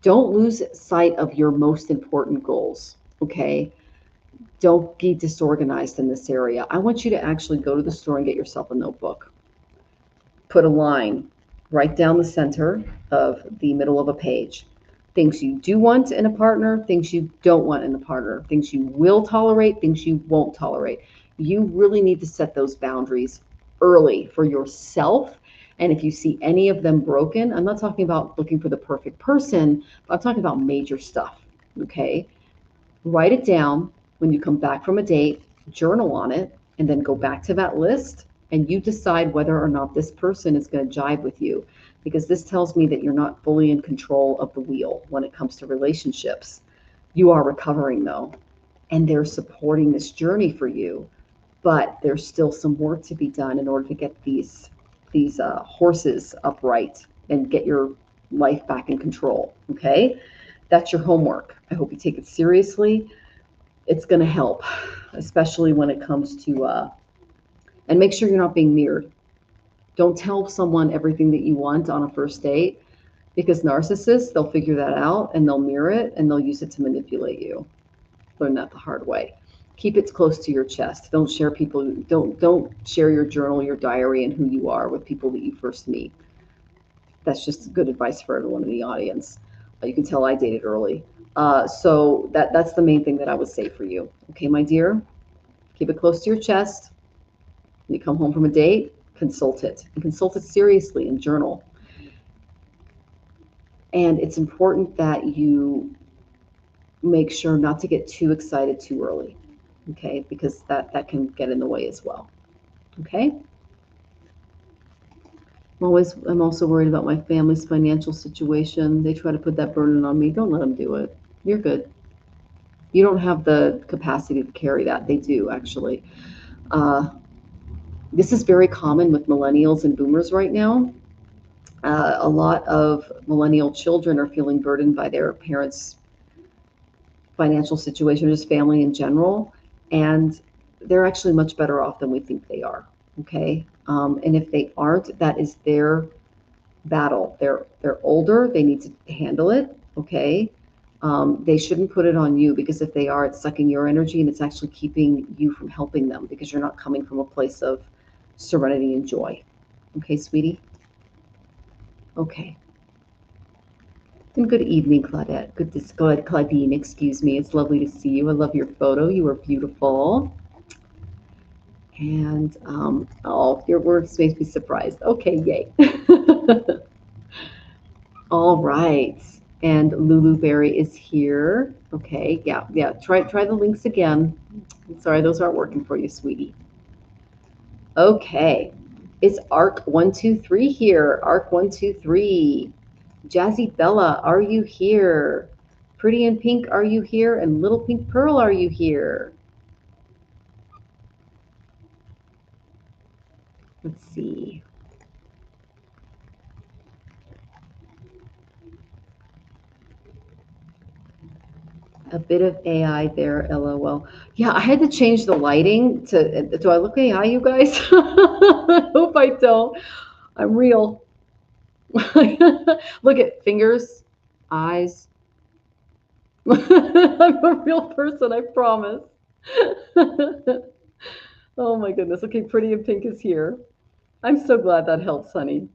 Don't lose sight of your most important goals, okay? Don't be disorganized in this area. I want you to actually go to the store and get yourself a notebook. Put a line right down the center of the middle of a page. Things you do want in a partner, things you don't want in a partner, things you will tolerate, things you won't tolerate. You really need to set those boundaries early for yourself. And if you see any of them broken, I'm not talking about looking for the perfect person, but I'm talking about major stuff, okay? Write it down when you come back from a date, journal on it, and then go back to that list and you decide whether or not this person is going to jive with you. Because this tells me that you're not fully in control of the wheel when it comes to relationships. You are recovering though, and they're supporting this journey for you, but there's still some work to be done in order to get these horses upright and get your life back in control, okay? That's your homework. I hope you take it seriously. It's going to help, especially when it comes to, and make sure you're not being mirrored. Don't tell someone everything that you want on a first date, because narcissists, they'll figure that out and they'll mirror it and they'll use it to manipulate you. Learn that the hard way. Keep it close to your chest. Don't share share your journal, your diary, and who you are with people that you first meet. That's just good advice for everyone in the audience. You can tell I dated early. So that's the main thing that I would say for you. Okay, my dear, keep it close to your chest. When you come home from a date, consult it. And consult it seriously and journal. And it's important that you make sure not to get too excited too early, okay? Because that can get in the way as well, okay? I'm also worried about my family's financial situation. They try to put that burden on me. Don't let them do it. You're good. You don't have the capacity to carry that. They do, actually. This is very common with millennials and boomers right now. A lot of millennial children are feeling burdened by their parents' financial situation, just family in general, and they're actually much better off than we think they are, okay? And if they aren't, that is their battle. They're older, they need to handle it, okay? They shouldn't put it on you, because if they are, it's sucking your energy and it's actually keeping you from helping them, because you're not coming from a place of serenity and joy, Okay, sweetie? Okay. And good evening, Claudette. Claudine, excuse me. It's lovely to see you. I love your photo. You are beautiful. And, oh, your words makes me surprised. Okay, yay. All right. And Lulu Berry is here. Okay, yeah. Try the links again. Sorry, those aren't working for you, sweetie. Okay. It's ARC 123 here. ARC 123. Jazzy Bella, are you here? Pretty in Pink, are you here? And Little Pink Pearl, are you here? Let's see. A bit of AI there, LOL. Yeah, I had to change the lighting to, do I look AI, you guys? I hope I don't. I'm real. Look at fingers, eyes. I'm a real person, I promise. Oh my goodness. Okay, Pretty in Pink is here. I'm so glad that helps, honey.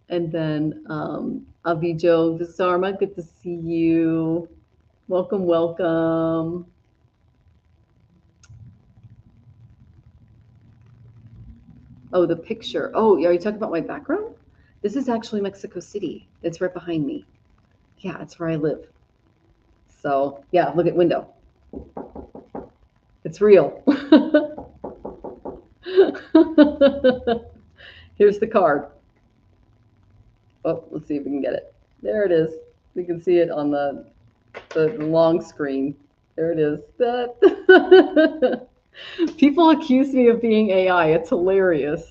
And then Avijo Visarma, good to see you. Welcome, welcome. Oh, the picture. Oh, are you talking about my background? This is actually Mexico City. It's right behind me. Yeah, it's where I live. So yeah, look at window. It's real. Here's the card. Oh, let's see if we can get it. There it is. You can see it on the long screen. There it is. People accuse me of being AI. It's hilarious.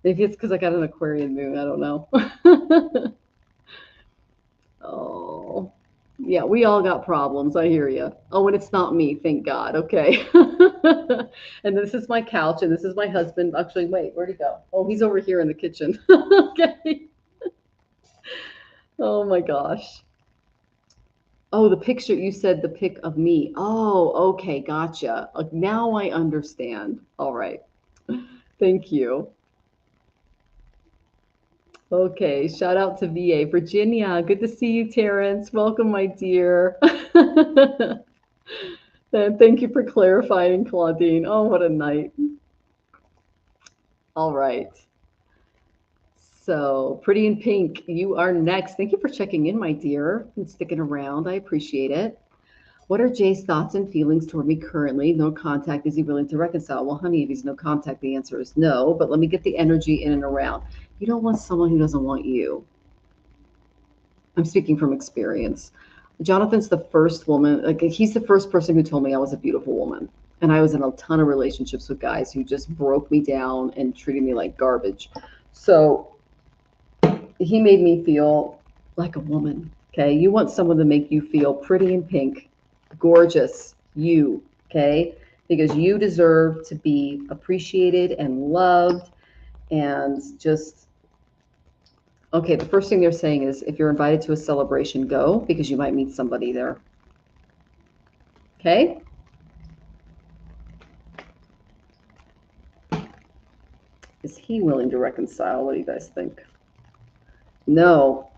Maybe it's because I got an Aquarian moon. I don't know. Oh, yeah, we all got problems. I hear you. Oh, and it's not me, thank God. Okay. And this is my couch, and this is my husband. Actually, wait, where'd he go? Oh, he's over here in the kitchen. Okay. Oh my gosh. Oh, the picture, you said the pic of me. Oh, okay, gotcha. Now I understand. All right. Thank you. Okay, shout out to VA. Virginia, good to see you, Terrence. Welcome, my dear. And thank you for clarifying, Claudine. Oh, what a night. All right. So, Pretty in Pink, you are next. Thank you for checking in, my dear, and sticking around. I appreciate it. What are Jay's thoughts and feelings toward me currently? No contact. Is he willing to reconcile? Well, honey, if he's no contact, the answer is no. But let me get the energy in and around. You don't want someone who doesn't want you. I'm speaking from experience. Jonathan's the first woman, like he's the first person who told me I was a beautiful woman. And I was in a ton of relationships with guys who just broke me down and treated me like garbage. So he made me feel like a woman. Okay. You want someone to make you feel pretty in pink, gorgeous, you. Okay. Because you deserve to be appreciated and loved and just. Okay, the first thing they're saying is if you're invited to a celebration, go, because you might meet somebody there. Okay? Is he willing to reconcile? What do you guys think? No.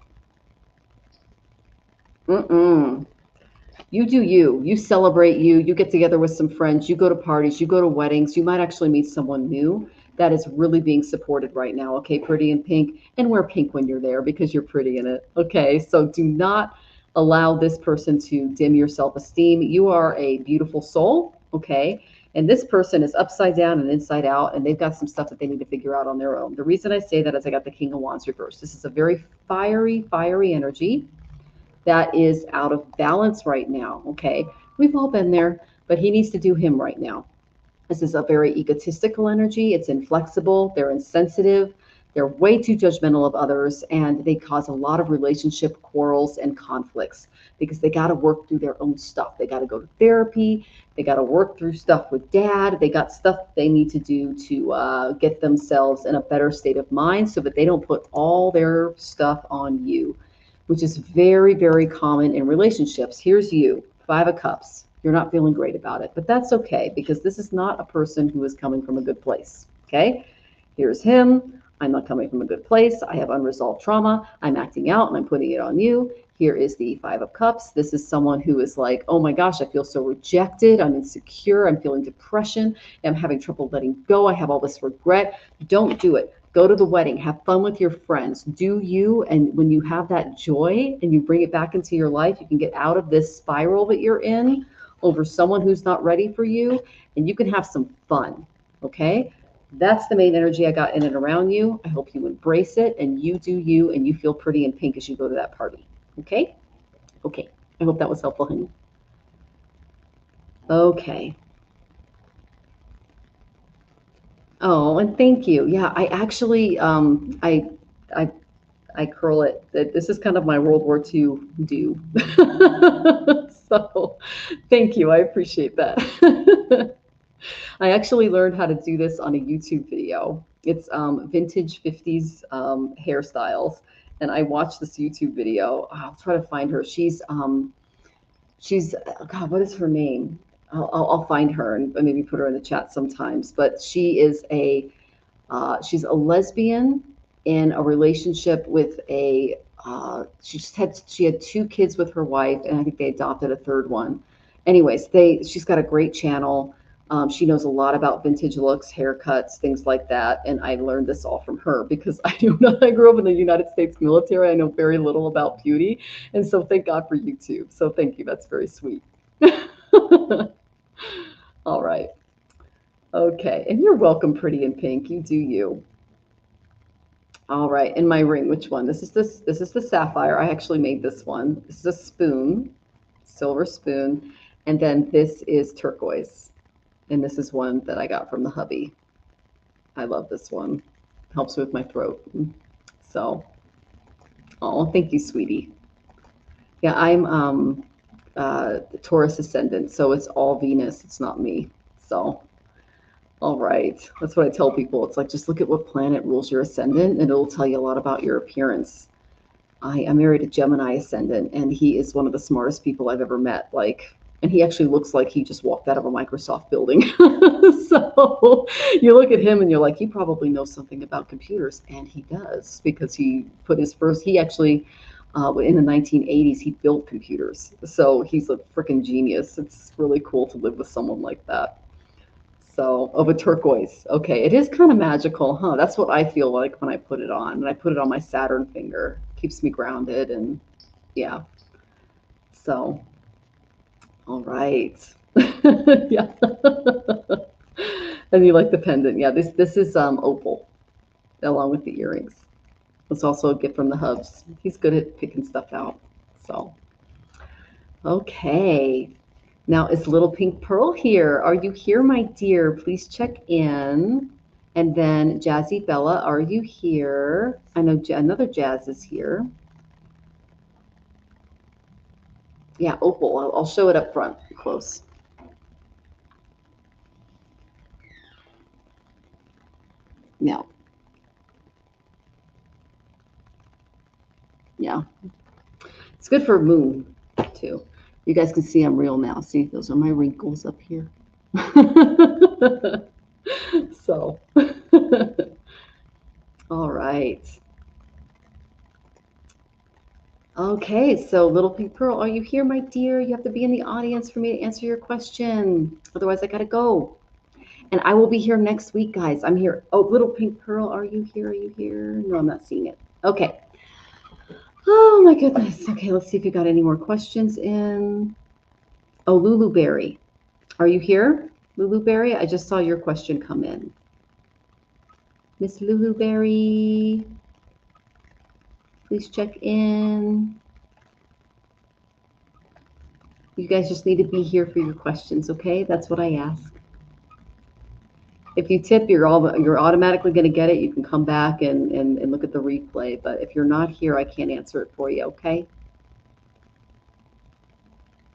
You do you. You celebrate you. You get together with some friends. You go to parties. You go to weddings. You might actually meet someone new that is really being supported right now. Okay, Pretty in Pink. And wear pink when you're there because you're pretty in it. Okay, so do not allow this person to dim your self-esteem. You are a beautiful soul. Okay, and this person is upside down and inside out, and they've got some stuff that they need to figure out on their own. The reason I say that is I got the King of Wands reversed. This is a very fiery energy that is out of balance right now. Okay, we've all been there, but he needs to do him right now. This is a very egotistical energy. It's inflexible. They're insensitive. They're way too judgmental of others, and they cause a lot of relationship quarrels and conflicts because they got to work through their own stuff. They got to go to therapy. They got to work through stuff with dad. They got stuff they need to do to get themselves in a better state of mind so that they don't put all their stuff on you, which is very common in relationships. Here's you, 5 of Cups. You're not feeling great about it, but that's okay because this is not a person who is coming from a good place. Okay, here's him. I'm not coming from a good place. I have unresolved trauma. I'm acting out and I'm putting it on you. Here is the Five of Cups. This is someone who is like, oh my gosh, I feel so rejected. I'm insecure. I'm feeling depression. I'm having trouble letting go. I have all this regret. Don't do it. Go to the wedding. Have fun with your friends. Do you. And when you have that joy and you bring it back into your life, you can get out of this spiral that you're in over someone who's not ready for you, and you can have some fun. Okay? That's the main energy I got in and around you. I hope you embrace it and you do you and you feel pretty in pink as you go to that party. Okay? Okay. I hope that was helpful, honey. Okay. Oh, and thank you. Yeah, I actually I curl it. This is kind of my World War II do. So thank you. I appreciate that. I actually learned how to do this on a YouTube video. It's vintage 50s hairstyles. And I watched this YouTube video. I'll try to find her. She's God, what is her name? I'll find her and maybe put her in the chat sometimes. But she is she's a lesbian in a relationship with a she had 2 kids with her wife, and I think they adopted a third one. Anyways, she's got a great channel. She knows a lot about vintage looks, haircuts, things like that. And I learned this all from her because I do not, I grew up in the United States military. I know very little about beauty. And so thank God for YouTube. So thank you. That's very sweet. All right. Okay. And you're welcome, pretty in pink. You do you. All right. And my ring, which one? This is the sapphire. I actually made this one. This is a spoon, silver spoon. And then this is turquoise. And this is one that I got from the hubby. I love this one. Helps with my throat. So, oh, thank you, sweetie. Yeah, I'm the Taurus ascendant, so it's all Venus. It's not me. So, all right. That's what I tell people. It's like, just look at what planet rules your ascendant, and it'll tell you a lot about your appearance. I'm married a Gemini ascendant, and he is one of the smartest people I've ever met. Like, and he actually looks like he just walked out of a Microsoft building. So you look at him and you're like, he probably knows something about computers. And he does, because he put he actually, in the 1980s, he built computers. So he's a freaking genius. It's really cool to live with someone like that. So, of a turquoise. Okay, it is kind of magical, huh? That's what I feel like when I put it on. And I put it on my Saturn finger. Keeps me grounded, and yeah. So, all right. Yeah. And you like the pendant. Yeah, this is opal, along with the earrings. It's also a gift from the hubs. He's good at picking stuff out. So, okay. Now, is Little Pink Pearl here? Are you here, my dear? Please check in. And then Jazzy Bella, are you here? I know another Jazz is here. Yeah, opal. I'll show it up front, close. Yeah. Yeah. It's good for moon, too. You guys can see I'm real now. See, those are my wrinkles up here. So, all right. Okay, so Little Pink Pearl, are you here, my dear? You have to be in the audience for me to answer your question. Otherwise, I gotta go. And I will be here next week, guys. I'm here. Oh, Little Pink Pearl, are you here? Are you here? No, I'm not seeing it. Okay. Oh, my goodness. Okay, let's see if you got any more questions in. Oh, Lulu Berry. Are you here, Lulu Berry? I just saw your question come in. Miss Lulu Berry, please check in. You guys just need to be here for your questions, okay? That's what I ask. If you tip, you're automatically going to get it. You can come back and look at the replay. But if you're not here, I can't answer it for you, okay?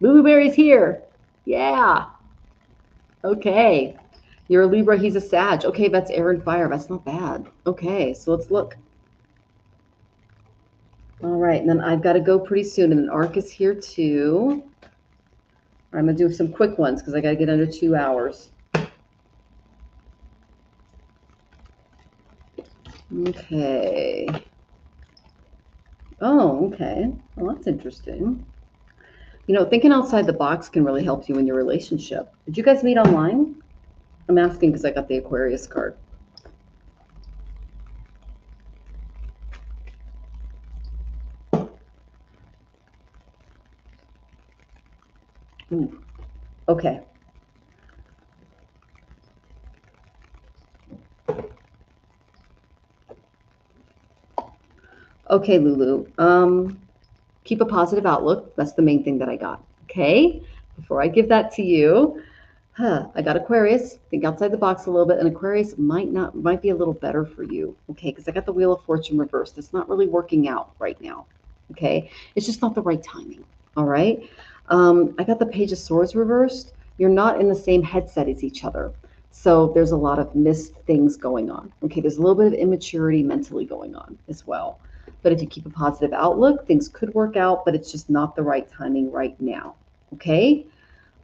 Lulu Berry's here. Yeah. Okay. You're a Libra, he's a Sag. Okay, that's air and fire. That's not bad. Okay, so let's look. All right, and then I've got to go pretty soon, and then Arc is here too. I'm going to do some quick ones because I got to get under 2 hours. Okay. Oh, okay. Well, that's interesting. You know, thinking outside the box can really help you in your relationship. Did you guys meet online? I'm asking because I got the Aquarius card. Ooh. Okay. Okay, Lulu. Keep a positive outlook. That's the main thing that I got. Okay. Before I give that to you, I got Aquarius. Think outside the box a little bit, and Aquarius might be a little better for you. Okay, because I got the Wheel of Fortune reversed. It's not really working out right now. Okay, it's just not the right timing. All right. I got the Page of Swords reversed. You're not in the same headset as each other. So there's a lot of missed things going on. Okay, there's a little bit of immaturity mentally going on as well. But if you keep a positive outlook, things could work out, but it's just not the right timing right now. Okay?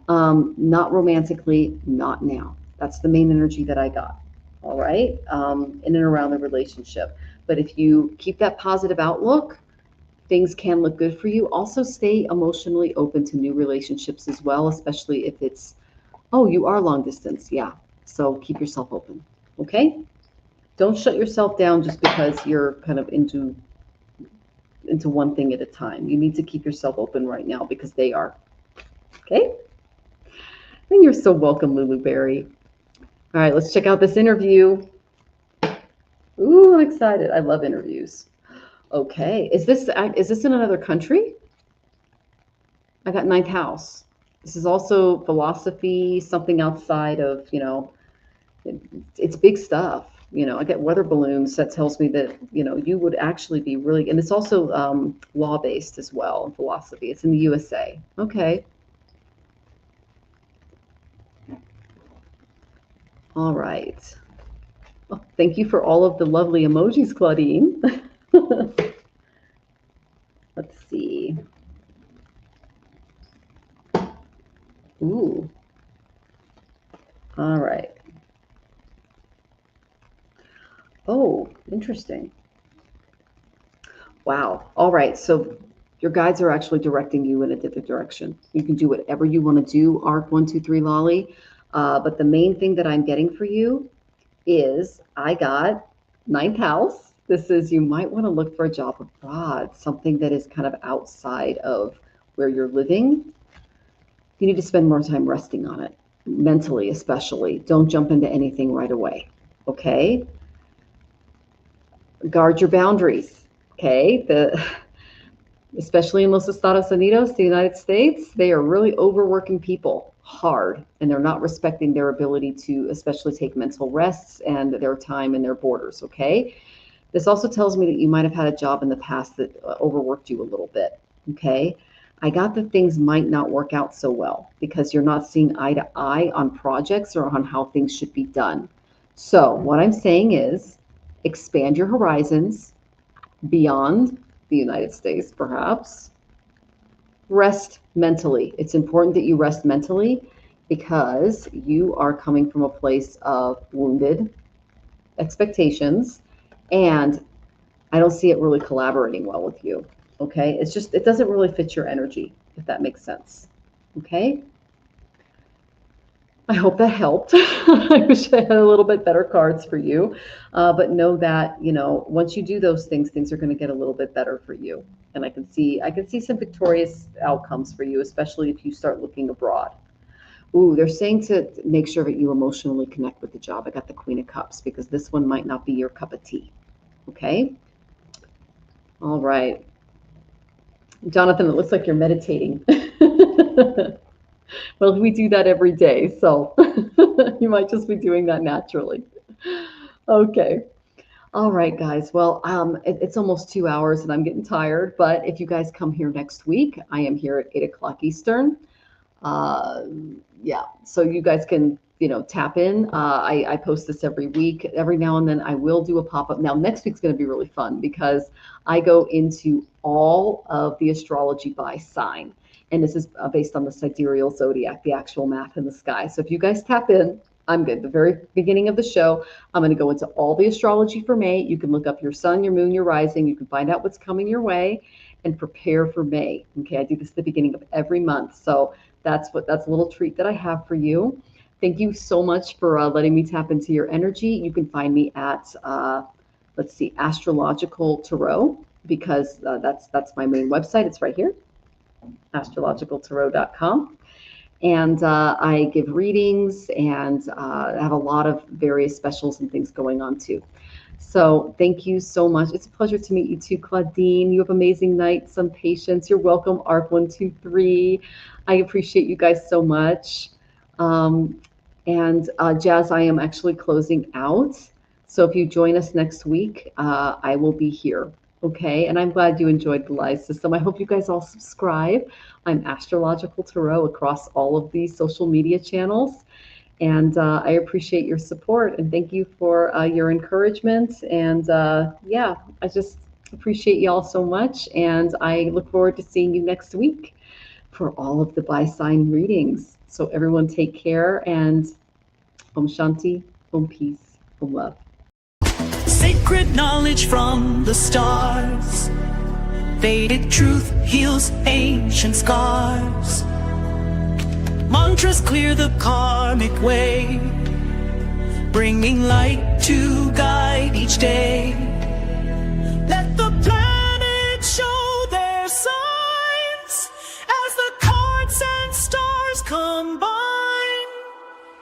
Not romantically, not now. That's the main energy that I got. All right? In and around the relationship. But if you keep that positive outlook, things can look good for you. Also, stay emotionally open to new relationships as well, especially if it's, oh, you are long distance. Yeah. So keep yourself open. Okay? Don't shut yourself down just because you're kind of into one thing at a time. You need to keep yourself open right now because they are. Okay? And you're so welcome, Lulu Berry. All right, let's check out this interview. Ooh, I'm excited. I love interviews. Okay, is this in another country? I got ninth house. This is also philosophy, something outside of, it's big stuff. I get weather balloons. That tells me that, you would actually be really, and it's also law-based as well in philosophy. It's in the USA. Okay. All right. Oh, thank you for all of the lovely emojis, Claudine. Let's see. Ooh. All right. Oh, interesting. Wow. All right. So your guides are actually directing you in a different direction. You can do whatever you want to do, ARC 123 Lolly. But the main thing that I'm getting for you is I got ninth house. This is, you might want to look for a job abroad, something that is kind of outside of where you're living. You need to spend more time resting on it, mentally especially. Don't jump into anything right away. Okay? Guard your boundaries. Okay? Especially in Los Estados Unidos, the United States, they are really overworking people hard, and they're not respecting their ability to especially take mental rests and their time and their borders. Okay? This also tells me that you might have had a job in the past that overworked you a little bit. Okay? I got that things might not work out so well because you're not seeing eye to eye on projects or on how things should be done. So what I'm saying is expand your horizons beyond the United States, perhaps. Rest mentally. It's important that you rest mentally because you are coming from a place of wounded expectations, and I don't see it really collaborating well with you. Okay, it's just, it doesn't really fit your energy, if that makes sense. Okay, I hope that helped. I wish I had a little bit better cards for you, but know that, once you do those things, things are going to get a little bit better for you, and I can see some victorious outcomes for you, especially if you start looking abroad. Ooh, they're saying to make sure that you emotionally connect with the job. I got the Queen of Cups because this one might not be your cup of tea. Okay. All right. Jonathan, it looks like you're meditating. Well, we do that every day, so you might just be doing that naturally. Okay. All right, guys. Well, it's almost 2 hours and I'm getting tired, but if you guys come here next week, I am here at 8 o'clock Eastern. Yeah, so you guys can, tap in. I post this every week. Every now and then I will do a pop-up. Now, next week's going to be really fun because I go into all of the astrology by sign. And this is based on the sidereal zodiac, the actual math in the sky. So if you guys tap in, I'm good. The very beginning of the show, I'm going to go into all the astrology for May. You can look up your sun, your moon, your rising. You can find out what's coming your way and prepare for May. Okay, I do this at the beginning of every month. So that's a little treat that I have for you. Thank you so much for letting me tap into your energy. You can find me at, let's see, Astrological Tarot, because that's my main website. It's right here, astrologicaltarot.com. And I give readings and have a lot of various specials and things going on too. So thank you so much. It's a pleasure to meet you too, Claudine. You have amazing nights, some patience. You're welcome, ARC123. I appreciate you guys so much. And Jazz, I am actually closing out. So if you join us next week, I will be here. Okay, and I'm glad you enjoyed the live system. I hope you guys all subscribe. I'm Astrological Tarot across all of these social media channels. And I appreciate your support and thank you for your encouragement. And yeah, I just appreciate y'all so much. And I look forward to seeing you next week for all of the by-sign readings. So everyone take care and Om Shanti, Om Peace, Om Love. Sacred knowledge from the stars. Vedic truth heals ancient scars. Mantras clear the karmic way, bringing light to guide each day. Let the planets show their signs as the cards and stars combine.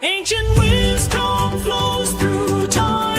Ancient wisdom flows through time.